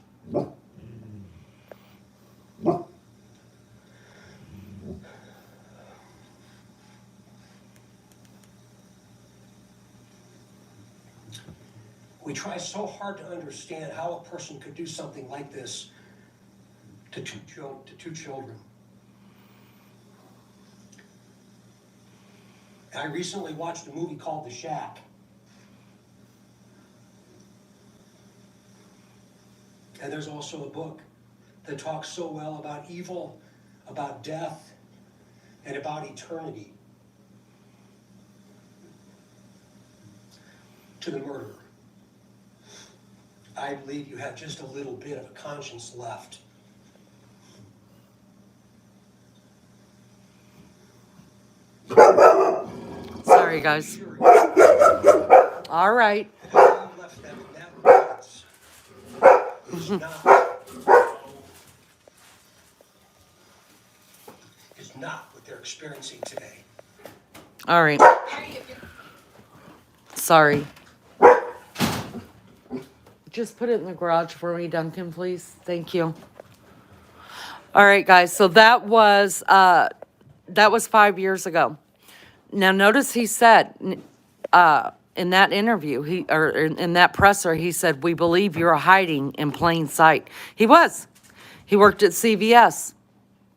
We try so hard to understand how a person could do something like this to two children. I recently watched a movie called The Shack. And there's also a book that talks so well about evil, about death, and about eternity. To the murderer, I believe you have just a little bit of a conscience left. Sorry, guys. All right. How you left them in that box is not what they're experiencing today. All right. Sorry. Just put it in the garage for me, Duncan, please. Thank you. All right, guys. So that was 5 years ago. Now, notice he said in that interview, in that presser, he said, "We believe you're hiding in plain sight." He was. He worked at CVS,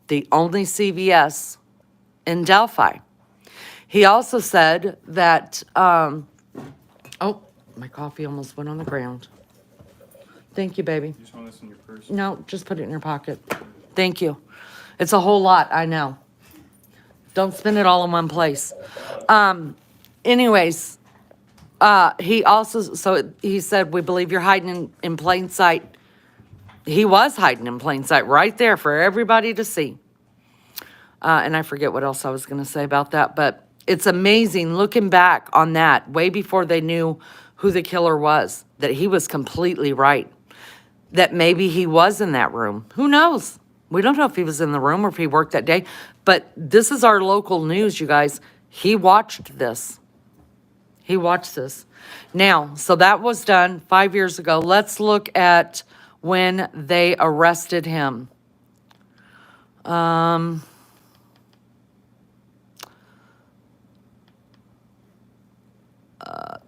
the only CVS in Delphi. He also said that, oh, my coffee almost went on the ground. Thank you, baby. You just want this in your purse? No, just put it in your pocket. Thank you. It's a whole lot, I know. Don't spend it all in one place. Anyways, he also, so he said, "We believe you're hiding in plain sight." He was hiding in plain sight right there for everybody to see. And I forget what else I was going to say about that, but it's amazing looking back on that way before they knew who the killer was, that he was completely right. That maybe he was in that room. Who knows? We don't know if he was in the room or if he worked that day, but this is our local news, you guys. He watched this. He watched this. Now, so that was done 5 years ago. Let's look at when they arrested him.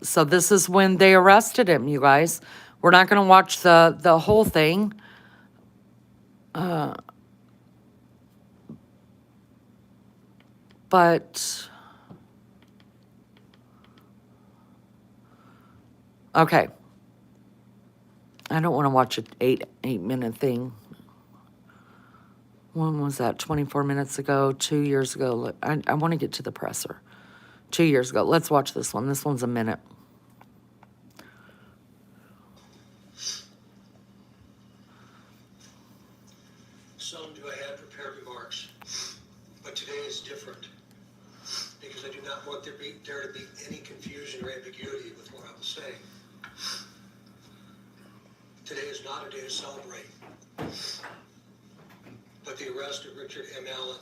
So this is when they arrested him, you guys. We're not going to watch the whole thing. But, okay. I don't want to watch an eight-minute thing. When was that? 24 minutes ago, 2 years ago. I want to get to the presser. 2 years ago. Let's watch this one. This one's a minute. Seldom do I have prepared remarks, but today is different because I do not want there to be any confusion or ambiguity with what I will say. Today is not a day to celebrate, but the arrest of Richard M. Allen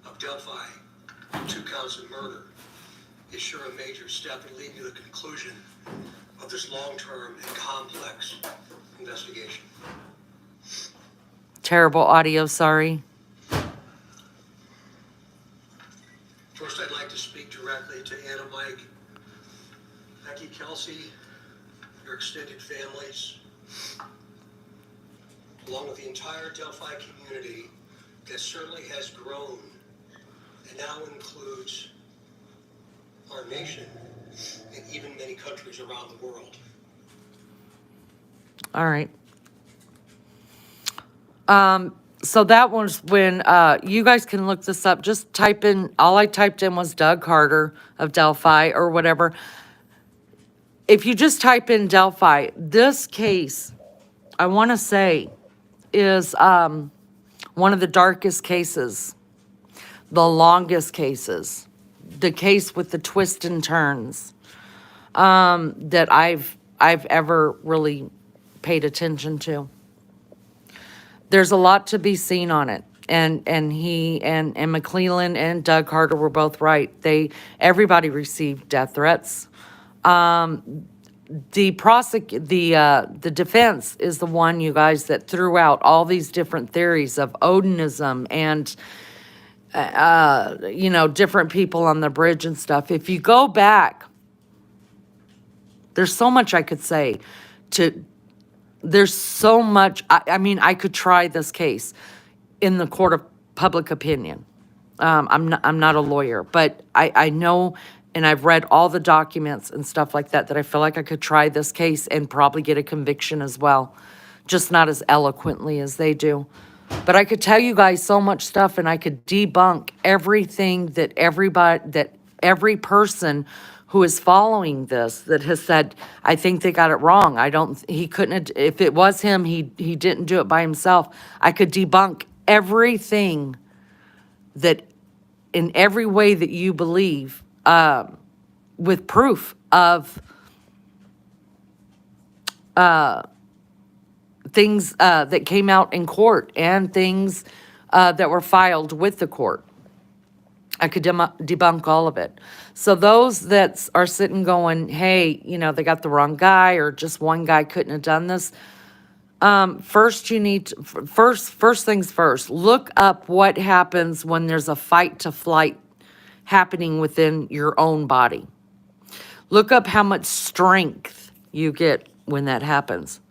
of Delphi, 2 counts of murder, is sure a major step in leading to the conclusion of this long-term and complex investigation. Terrible audio, sorry. First, I'd like to speak directly to Anna, Mike, Becky, Kelsey, your extended families, along with the entire Delphi community that certainly has grown and now includes our nation and even many countries around the world. All right. So that was when, you guys can look this up. Just type in, all I typed in was Doug Carter of Delphi or whatever. If you just type in Delphi, this case, I want to say, is one of the darkest cases, the longest cases, the case with the twists and turns. that I've ever really paid attention to. There's a lot to be seen on it. And he and McClellan and Doug Carter were both right. Everybody received death threats. The defense is the one, you guys, that threw out all these different theories of Odinism and different people on the bridge and stuff. If you go back, there's so much I could say there's so much, I mean, I could try this case in the court of public opinion. I'm not a lawyer, but I know, and I've read all the documents and stuff like that I feel like I could try this case and probably get a conviction as well. Just not as eloquently as they do. But I could tell you guys so much stuff, and I could debunk everything that every person who is following this that has said, I think they got it wrong. He couldn't, if it was him, he didn't do it by himself. I could debunk everything that in every way that you believe, with proof of things that came out in court and things that were filed with the court. I could debunk all of it. So those that are sitting going, hey, they got the wrong guy, or just one guy couldn't have done this. First things first, look up what happens when there's a fight to flight happening within your own body. Look up how much strength you get when that happens.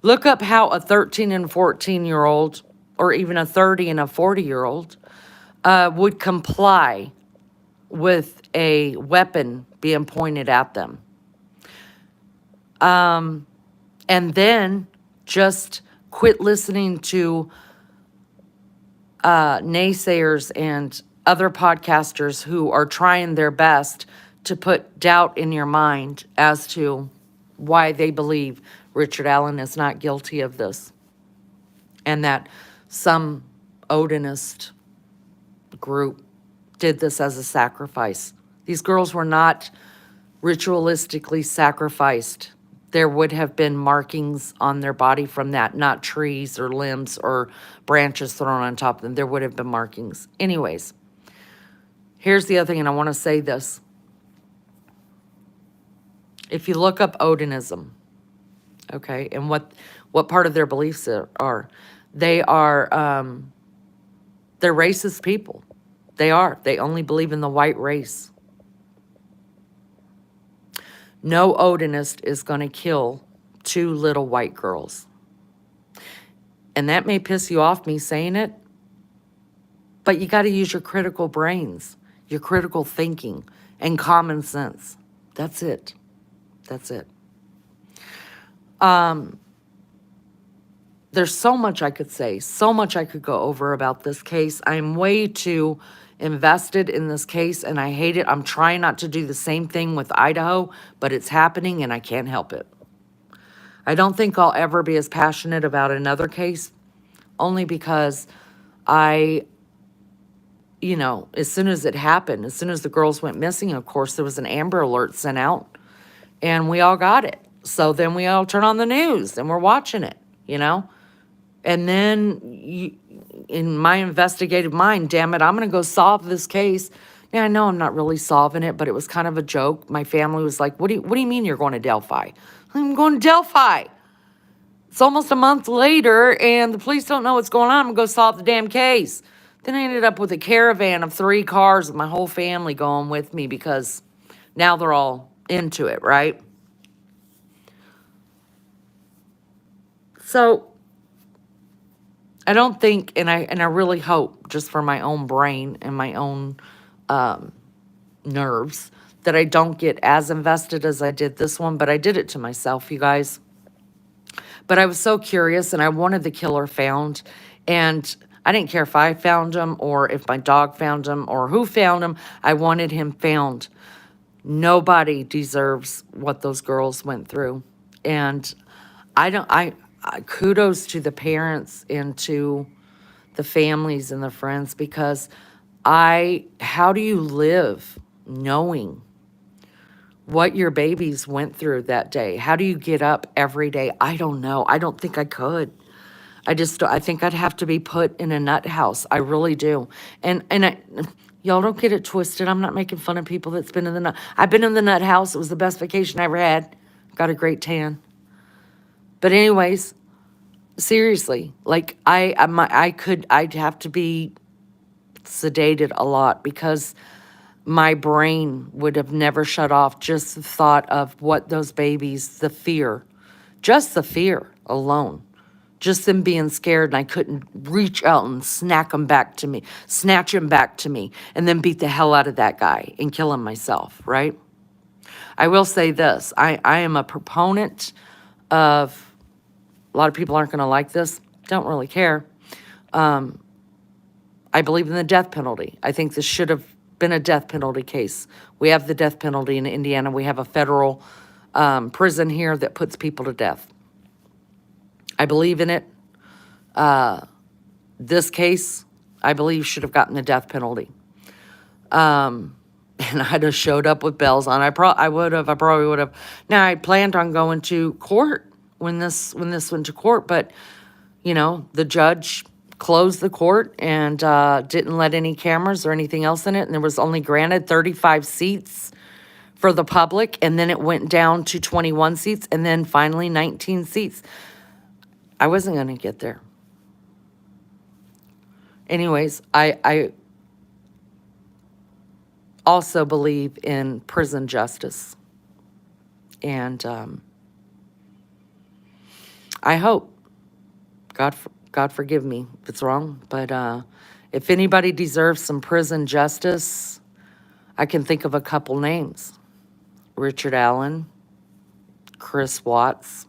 Look up how a 13 and 14-year-old, or even a 30 and a 40-year-old, would comply with a weapon being pointed at them. And then just quit listening to naysayers and other podcasters who are trying their best to put doubt in your mind as to why they believe Richard Allen is not guilty of this, and that some Odinist group did this as a sacrifice. These girls were not ritualistically sacrificed. There would have been markings on their body from that, not trees or limbs or branches thrown on top of them. There would have been markings. Anyways, here's the other thing, and I want to say this. If you look up Odinism, okay, and what part of their beliefs are, they're racist people. They are. They only believe in the white race. No Odinist is going to kill 2 little white girls. And that may piss you off, me saying it, but you got to use your critical brains, your critical thinking, and common sense. That's it. That's it. There's so much I could say, so much I could go over about this case. I'm way too invested in this case, and I hate it. I'm trying not to do the same thing with Idaho, but it's happening, and I can't help it. I don't think I'll ever be as passionate about another case, only because as soon as it happened, as soon as the girls went missing, of course, there was an Amber Alert sent out, and we all got it. So then we all turn on the news, and we're watching it, And then in my investigative mind, damn it, I'm going to go solve this case. Yeah, I know I'm not really solving it, but it was kind of a joke. My family was like, what do you mean you're going to Delphi? I'm going to Delphi. It's almost a month later, and the police don't know what's going on. I'm going to go solve the damn case. Then I ended up with a caravan of 3 cars with my whole family going with me because now they're all into it, right? So I don't think, and I really hope, just for my own brain and my own nerves, that I don't get as invested as I did this one, but I did it to myself, you guys. But I was so curious, and I wanted the killer found, and I didn't care if I found him or if my dog found him or who found him. I wanted him found. Nobody deserves what those girls went through, and kudos to the parents and to the families and the friends, because how do you live knowing what your babies went through that day. How do you get up every day? I don't know. I don't think I could. I think I'd have to be put in a nut house. I really do. Y'all don't get it twisted. I'm not making fun of people that's been in the nut. I've been in the nut house. It was the best vacation I ever had. Got a great tan. But anyways, seriously, like I'd have to be sedated a lot because my brain would have never shut off just the thought of what those babies, the fear, just the fear alone, just them being scared, and I couldn't reach out and snatch him back to me, and then beat the hell out of that guy and kill him myself, right? I will say this, I am a proponent of, a lot of people aren't going to like this, don't really care. I believe in the death penalty. I think this should have been a death penalty case. We have the death penalty in Indiana. We have a federal prison here that puts people to death. I believe in it. This case, I believe, should have gotten the death penalty. And I'd have showed up with bells on. I probably would have. Now, I planned on going to court when this went to court, but, you know, the judge closed the court and didn't let any cameras or anything else in it, and there was only granted 35 seats for the public, and then it went down to 21 seats, and then finally 19 seats. I wasn't going to get there. Anyways, I also believe in prison justice. And I hope, God forgive me if it's wrong, but if anybody deserves some prison justice, I can think of a couple names. Richard Allen, Chris Watts,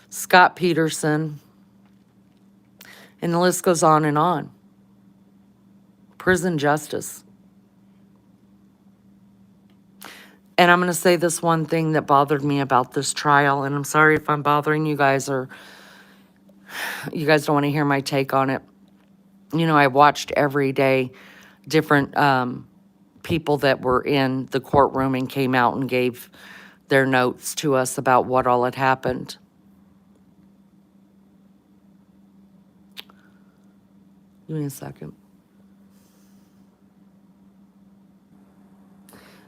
Scott Peterson, and the list goes on and on. Prison justice. And I'm going to say this one thing that bothered me about this trial, and I'm sorry if I'm bothering you guys or you guys don't want to hear my take on it. You know, I watched every day different people that were in the courtroom and came out and gave their notes to us about what all had happened. Give me a second.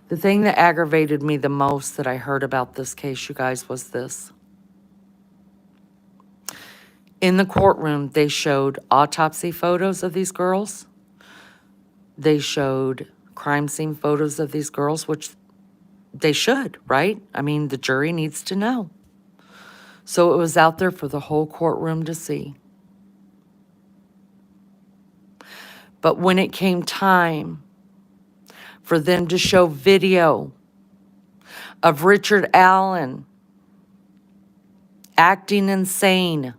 The thing that aggravated me the most that I heard about this case, you guys, was this. In the courtroom, they showed autopsy photos of these girls. They showed crime scene photos of these girls, which they should, right? I mean, the jury needs to know. So it was out there for the whole courtroom to see. But when it came time for them to show video of Richard Allen acting insane,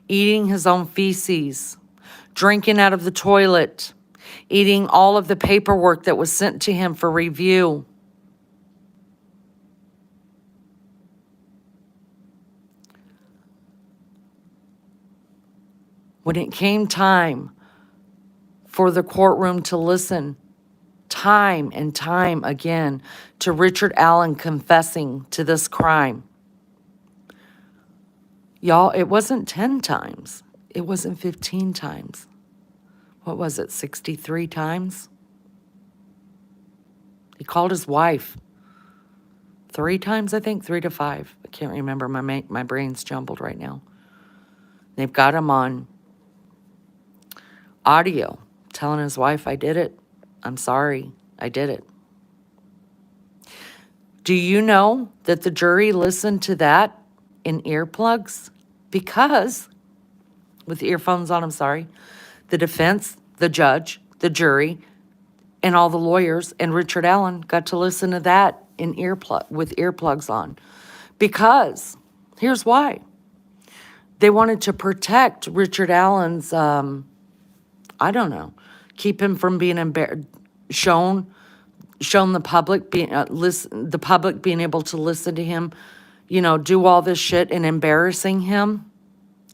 eating his own feces, drinking out of the toilet, eating all of the paperwork that was sent to him for review, when it came time for the courtroom to listen time and time again to Richard Allen confessing to this crime. Y'all, it wasn't 10 times. It wasn't 15 times. What was it, 63 times? He called his wife 3 times, I think, 3 to 5. I can't remember. My brain's jumbled right now. They've got him on audio telling his wife, I did it. I'm sorry, I did it. Do you know that the jury listened to that in earplugs? Because, with earphones on, I'm sorry, the defense, the judge, the jury, and all the lawyers, and Richard Allen got to listen to that in with earplugs on. Because, here's why. They wanted to protect Richard Allen's, I don't know, keep him from being shown the public being the public being able to listen to him, you know, do all this shit and embarrassing him.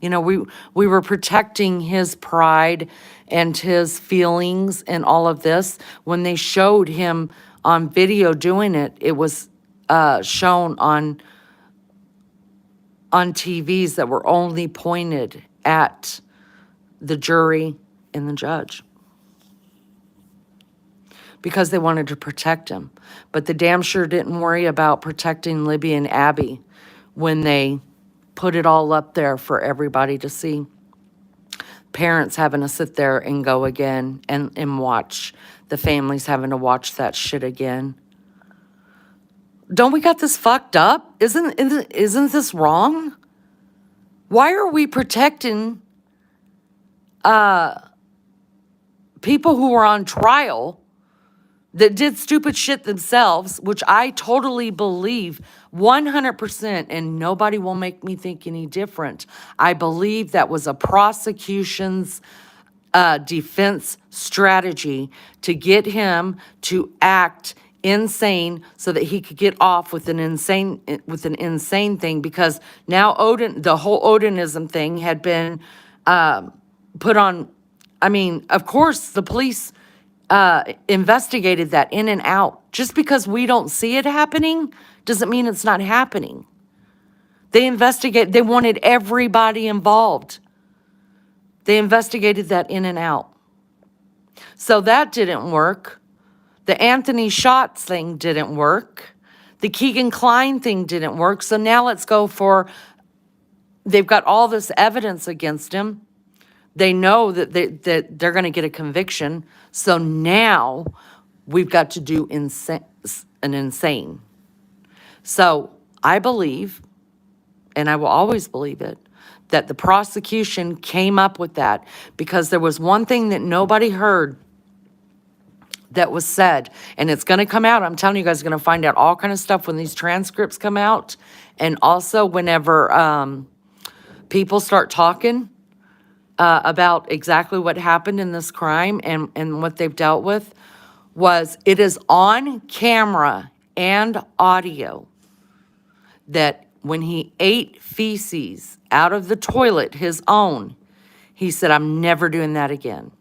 You know, we were protecting his pride and his feelings and all of this. When they showed him on video doing it, it was shown on TVs that were only pointed at the jury and the judge because they wanted to protect him. But they damn sure didn't worry about protecting Libby and Abby when they put it all up there for everybody to see. Parents having to sit there and go again and watch. The families having to watch that shit again. Don't we got this fucked up? Isn't this wrong? Why are we protecting people who were on trial that did stupid shit themselves, which I totally believe 100%, and nobody will make me think any different. I believe that was a prosecution's defense strategy to get him to act insane so that he could get off with an insane thing, because now the whole Odinism thing had been put on. I mean, of course, the police investigated that in and out. Just because we don't see it happening doesn't mean it's not happening. They wanted everybody involved. They investigated that in and out. So that didn't work. The Anthony Schatz thing didn't work. The Keegan Kline thing didn't work. So now let's go for, they've got all this evidence against him. They know that they're going to get a conviction. So now we've got to do an insane. So I believe, and I will always believe it, that the prosecution came up with that because there was one thing that nobody heard that was said, and it's going to come out. I'm telling you guys, going to find out all kind of stuff when these transcripts come out, and also whenever people start talking about exactly what happened in this crime and what they've dealt with. Was it is on camera and audio that when he ate feces out of the toilet, his own, he said, "I'm never doing that again."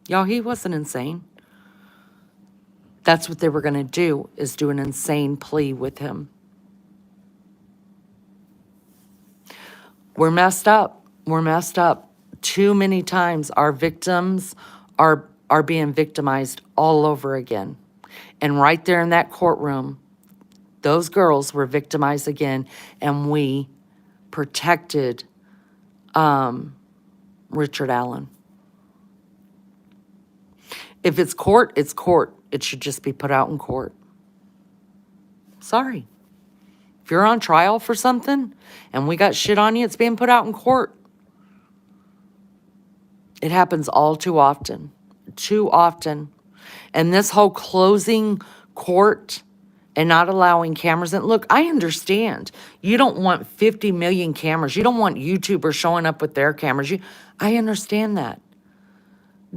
Y'all, he wasn't insane. That's what they were going to do, is do an insane plea with him. We're messed up. We're messed up. Too many times our victims are being victimized all over again. And right there in that courtroom, those girls were victimized again, and we protected Richard Allen. If it's court, it's court. It should just be put out in court. Sorry. If you're on trial for something and we got shit on you, it's being put out in court. It happens all too often. Too often. And this whole closing court and not allowing cameras in. Look, I understand. You don't want 50 million cameras. You don't want YouTubers showing up with their cameras. I understand that.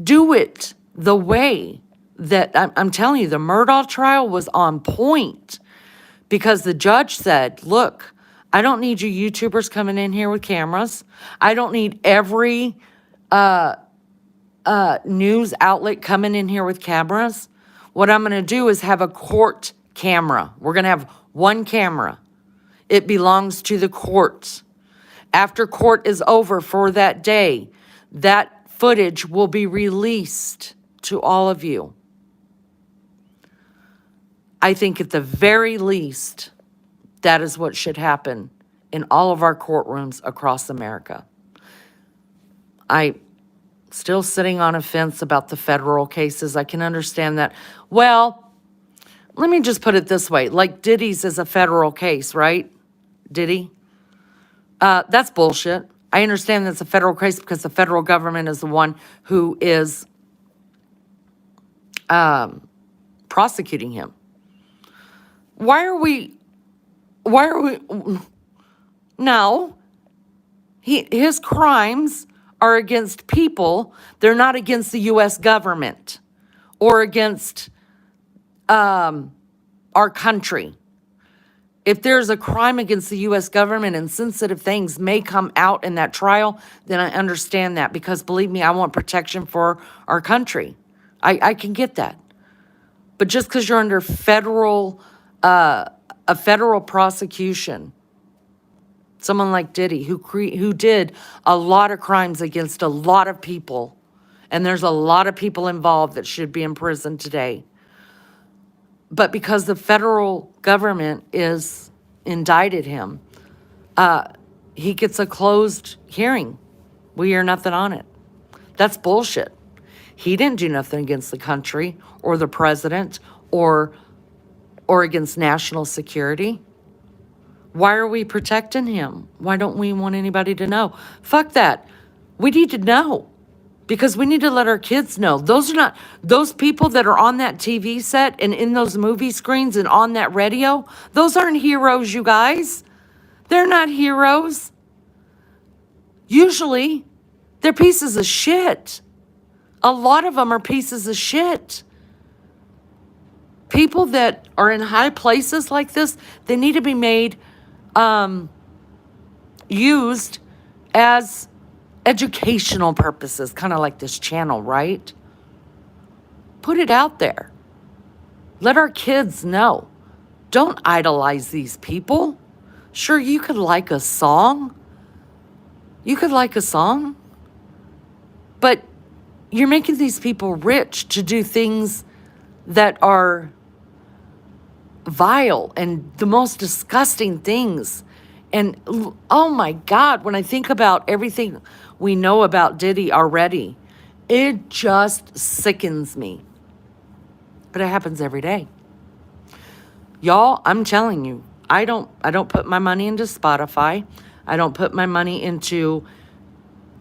Do it the way that, I'm telling you, the Murdaugh trial was on point. Because the judge said, look, I don't need you YouTubers coming in here with cameras. I don't need every news outlet coming in here with cameras. What I'm going to do is have a court camera. We're going to have one camera. It belongs to the court. After court is over for that day, that footage will be released to all of you. I think at the very least, that is what should happen in all of our courtrooms across America. I still sitting on a fence about the federal cases. I can understand that. Well, let me just put it this way. Like Diddy's is a federal case, right? Diddy? That's bullshit. I understand that's a federal case because the federal government is the one who is prosecuting him. Why are we, no, his crimes are against people. They're not against the U.S. government or against our country. If there's a crime against the US government and sensitive things may come out in that trial, then I understand that, because believe me, I want protection for our country. I can get that. But just because you're under a federal prosecution, someone like Diddy, who did a lot of crimes against a lot of people, and there's a lot of people involved that should be in prison today. But because the federal government is indicted him, he gets a closed hearing. We hear nothing on it. That's bullshit. He didn't do nothing against the country or the president or against national security. Why are we protecting him? Why don't we want anybody to know? Fuck that. We need to know, because we need to let our kids know. Those people that are on that TV set and in those movie screens and on that radio, those aren't heroes, you guys. They're not heroes. Usually, they're pieces of shit. A lot of them are pieces of shit. People that are in high places like this, they need to be made, used as educational purposes, kind of like this channel, right? Put it out there. Let our kids know. Don't idolize these people. Sure, you could like a song. You could like a song. But you're making these people rich to do things that are vile and the most disgusting things. And oh my God, when I think about everything we know about Diddy already, it just sickens me. But it happens every day. Y'all, I'm telling you, I don't put my money into Spotify. I don't put my money into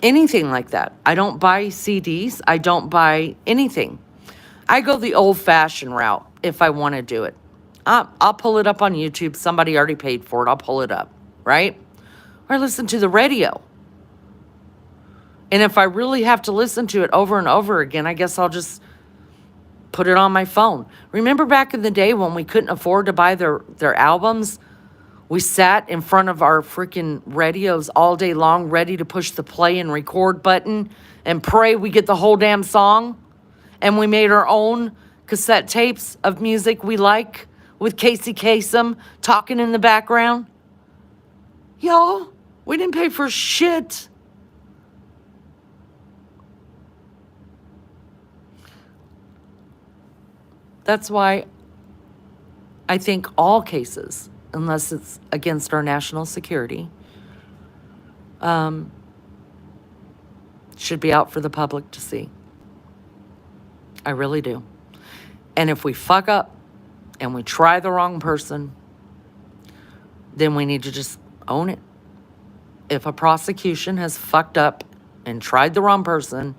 anything like that. I don't buy CDs. I don't buy anything. I go the old-fashioned route if I want to do it. I'll pull it up on YouTube. Somebody already paid for it. I'll pull it up, right? Or listen to the radio. And if I really have to listen to it over and over again, I guess I'll just put it on my phone. Remember back in the day when we couldn't afford to buy their albums? We sat in front of our freaking radios all day long, ready to push the play and record button and pray we get the whole damn song. And we made our own cassette tapes of music we like with Casey Kasem talking in the background. Y'all, we didn't pay for shit. That's why I think all cases, unless it's against our national security, should be out for the public to see. I really do. And if we fuck up and we try the wrong person, then we need to just own it. If a prosecution has fucked up and tried the wrong person,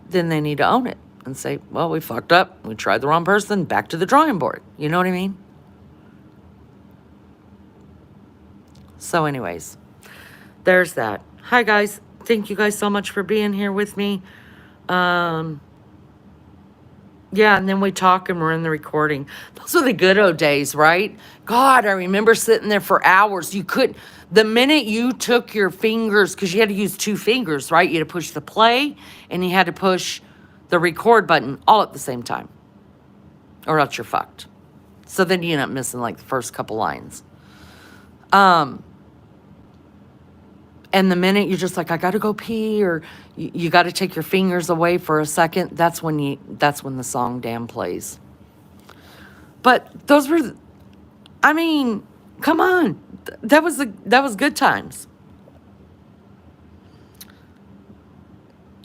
then they need to own it and say, well, we fucked up. We tried the wrong person. Back to the drawing board. You know what I mean? So anyways, there's that. Hi, guys. Thank you guys so much for being here with me. Yeah, and then we talk and we're in the recording. Those are the good old days, right? God, I remember sitting there for hours. You couldn't, the minute you took your fingers, because you had to use 2 fingers, right? You had to push the play and you had to push the record button all at the same time. Or else you're fucked. So then you end up missing like the first couple lines. And the minute you're just like, I gotta go pee, or you gotta take your fingers away for a second, that's when the song damn plays. But those were, I mean, come on. That was good times.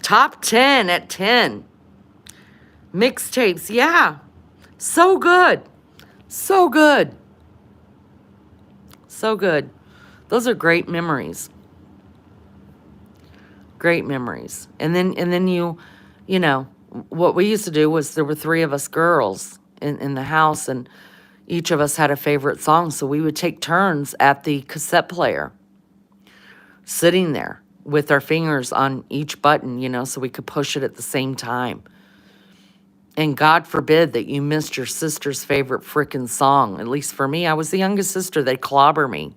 Top 10 at 10. Mixtapes, yeah. So good. So good. So good. Those are great memories. Great memories. And then you know, what we used to do was there were 3 of us girls in the house, and each of us had a favorite song. So we would take turns at the cassette player, sitting there with our fingers on each button, you know, so we could push it at the same time. And God forbid that you missed your sister's favorite frickin' song. At least for me, I was the youngest sister. They clobber me.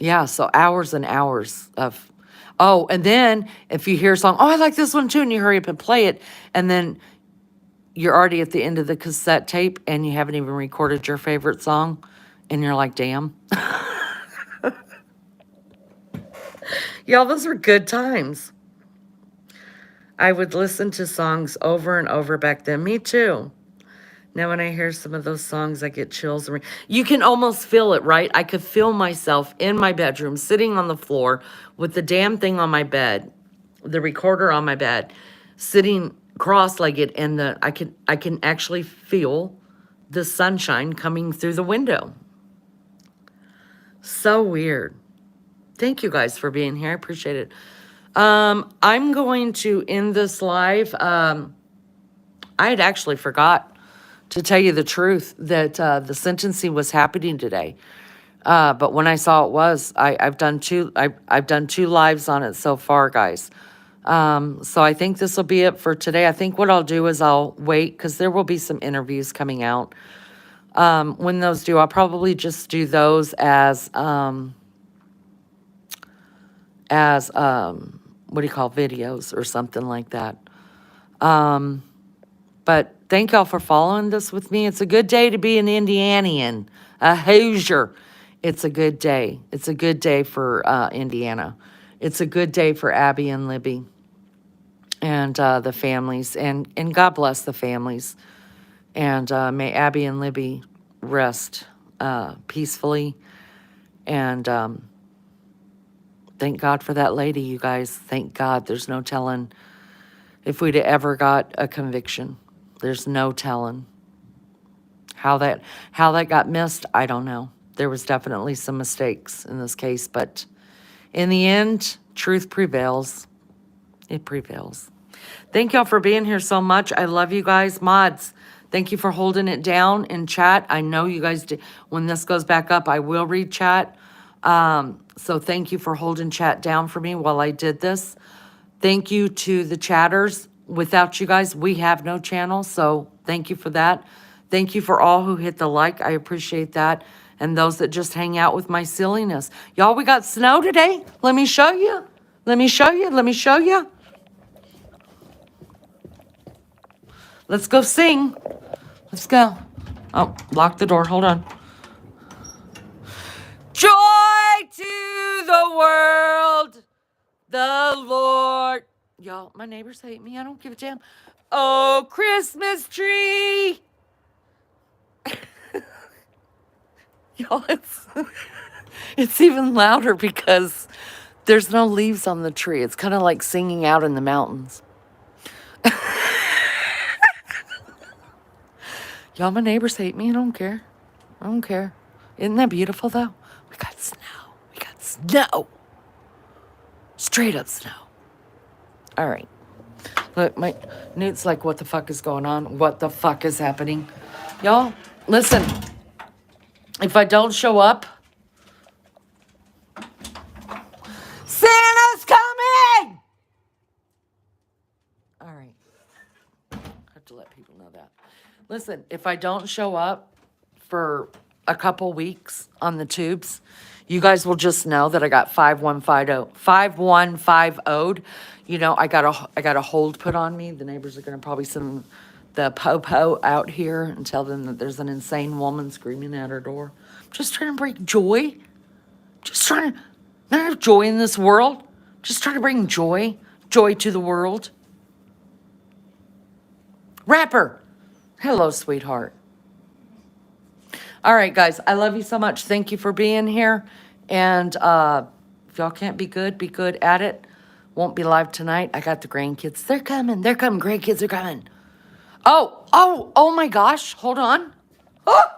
Yeah, so hours and hours of, oh, and then if you hear a song, oh, I like this one too, and you hurry up and play it, and then you're already at the end of the cassette tape and you haven't even recorded your favorite song, and you're like, damn. Y'all, those were good times. I would listen to songs over and over back then. Me too. Now, when I hear some of those songs, I get chills. You can almost feel it, right? I could feel myself in my bedroom, sitting on the floor with the damn thing on my bed, the recorder on my bed, sitting cross-legged, and I can actually feel the sunshine coming through the window. So weird. Thank you guys for being here. I appreciate it. I'm going to end this live. I had actually forgot, to tell you the truth, that the sentencing was happening today. But when I saw it was, I've done two lives on it so far, guys. So I think this will be it for today. I think what I'll do is I'll wait, because there will be some interviews coming out. When those do, I'll probably just do those as what do you call, videos or something like that. But thank y'all for following this with me. It's a good day to be an Indianian, a Hoosier. It's a good day. It's a good day for Indiana. It's a good day for Abby and Libby and the families. And God bless the families. And may Abby and Libby rest peacefully. And thank God for that lady, you guys. Thank God. There's no telling if we'd ever got a conviction. There's no telling how that got missed. I don't know. There was definitely some mistakes in this case, but in the end, truth prevails. It prevails. Thank y'all for being here so much. I love you guys. Mods, thank you for holding it down in chat. I know you guys did. When this goes back up, I will read chat. So thank you for holding chat down for me while I did this. Thank you to the chatters. Without you guys, we have no channel, so thank you for that. Thank you for all who hit the like. I appreciate that. And those that just hang out with my silliness. Y'all, we got snow today. Let me show you. Let me show you. Let me show you. Let's go sing. Let's go. Oh, lock the door. Hold on. Joy to the world, the Lord. Y'all, my neighbors hate me. I don't give a damn. Oh, Christmas tree. Y'all, it's even louder because there's no leaves on the tree. It's kind of like singing out in the mountains. Y'all, my neighbors hate me. I don't care. I don't care. Isn't that beautiful, though? We got snow. We got snow. Straight up snow. All right. Look, my Newt's like, what the fuck is going on? What the fuck is happening? Y'all, listen. If I don't show up, Santa's coming! All right. I have to let people know that. Listen, if I don't show up for a couple weeks on the tubes, you guys will just know that I got 5150'd. You know, I got a hold put on me. The neighbors are gonna probably send the po-po out here and tell them that there's an insane woman screaming at her door. I'm just trying to bring joy. Just trying to not have joy in this world. Just trying to bring joy to the world. Rapper. Hello, sweetheart. All right, guys, I love you so much. Thank you for being here. And if y'all can't be good at it. Won't be live tonight. I got the grandkids. They're coming. They're coming. Grandkids are coming. Oh my gosh. Hold on. Oh!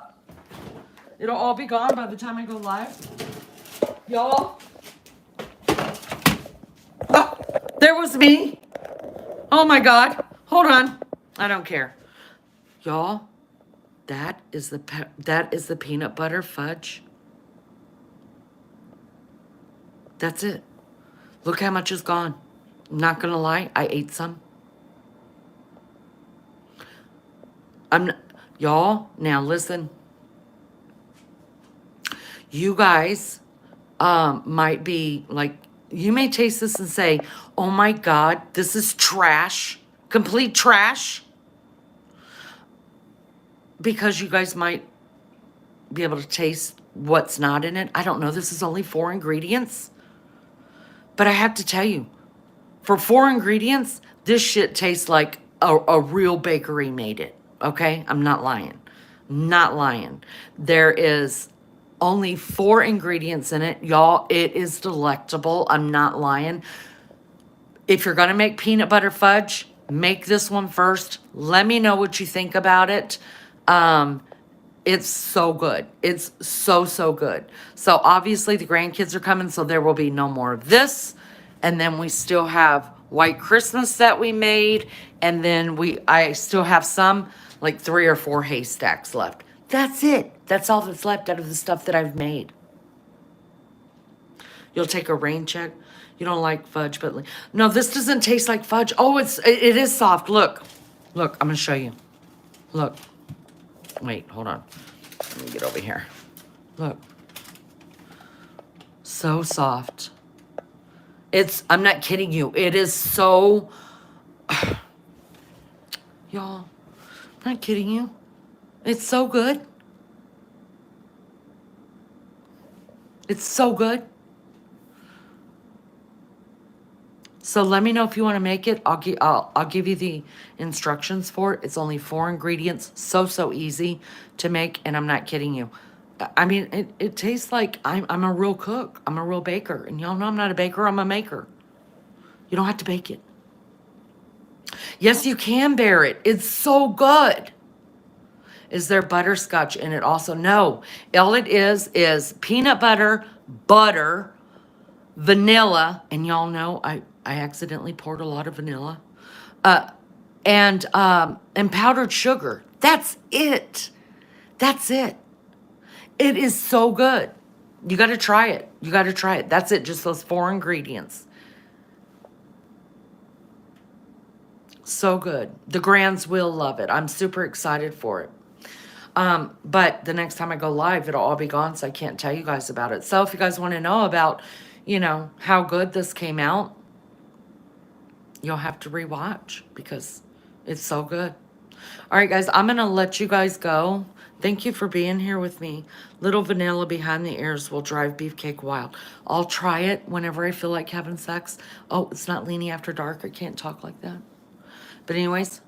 It'll all be gone by the time I go live. Y'all. Oh, there was me. Oh my God. Hold on. I don't care. Y'all, that is the peanut butter fudge. That's it. Look how much is gone. Not gonna lie, I ate some. Y'all, now listen. You guys might be like, you may taste this and say, oh my God, this is trash, complete trash. Because you guys might be able to taste what's not in it. I don't know, this is only 4 ingredients. But I have to tell you, for 4 ingredients, this shit tastes like a real bakery made it, okay? I'm not lying. Not lying. There is only 4 ingredients in it. Y'all, it is delectable. I'm not lying. If you're gonna make peanut butter fudge, make this one first. Let me know what you think about it. It's so good. It's so, so good. So obviously the grandkids are coming, so there will be no more of this. And then we still have White Christmas that we made. And then I still have some, like 3 or 4 haystacks left. That's it. That's all that's left out of the stuff that I've made. You'll take a rain check. You don't like fudge, but no, this doesn't taste like fudge. Oh, it is soft. Look, I'm gonna show you. Look. Wait, hold on. Let me get over here. Look. So soft. I'm not kidding you. It is so, y'all, I'm not kidding you. It's so good. It's so good. So let me know if you want to make it. I'll give you the instructions for it. It's only 4 ingredients. So easy to make, and I'm not kidding you. I mean, it tastes like I'm a real cook. I'm a real baker. And y'all know I'm not a baker, I'm a maker. You don't have to bake it. Yes, you can bear it. It's so good. Is there butterscotch in it also? No. All it is peanut butter, butter, vanilla, and y'all know I accidentally poured a lot of vanilla, and powdered sugar. That's it. That's it. It is so good. You got to try it. You got to try it. That's it. Just those 4 ingredients. So good. The grands will love it. I'm super excited for it. But the next time I go live, it'll all be gone, so I can't tell you guys about it. So if you guys want to know about, how good this came out, you'll have to rewatch because it's so good. All right, guys, I'm going to let you guys go. Thank you for being here with me. Little vanilla behind the ears will drive beefcake wild. I'll try it whenever I feel like having sex. Oh, it's not Leanie After Dark. I can't talk like that. But anyways,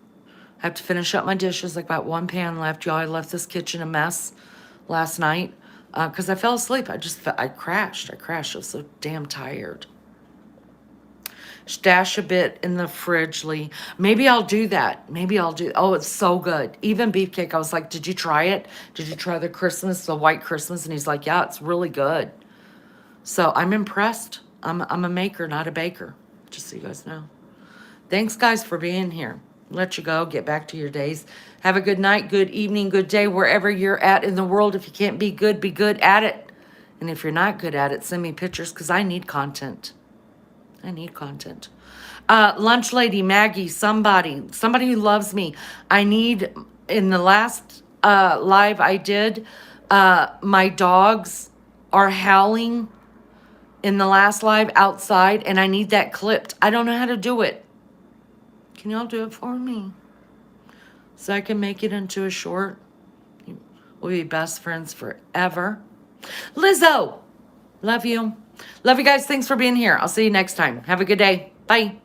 I have to finish up my dishes. I got 1 pan left. Y'all, I left this kitchen a mess last night because I fell asleep. I crashed. I was so damn tired. Stash a bit in the fridge, Lee. Maybe I'll do that. Oh, it's so good. Even beefcake, I was like, did you try it? Did you try the White Christmas? And he's like, yeah, it's really good. So I'm impressed. I'm a maker, not a baker. Just so you guys know. Thanks, guys, for being here. Let you go. Get back to your days. Have a good night, good evening, good day, wherever you're at in the world. If you can't be good at it. And if you're not good at it, send me pictures because I need content. I need content. Lunch lady, Maggie, somebody who loves me. I need, in the last live I did, my dogs are howling in the last live outside, and I need that clipped. I don't know how to do it. Can y'all do it for me? So I can make it into a short. We'll be best friends forever. Lizzo, love you. Love you guys. Thanks for being here. I'll see you next time. Have a good day. Bye.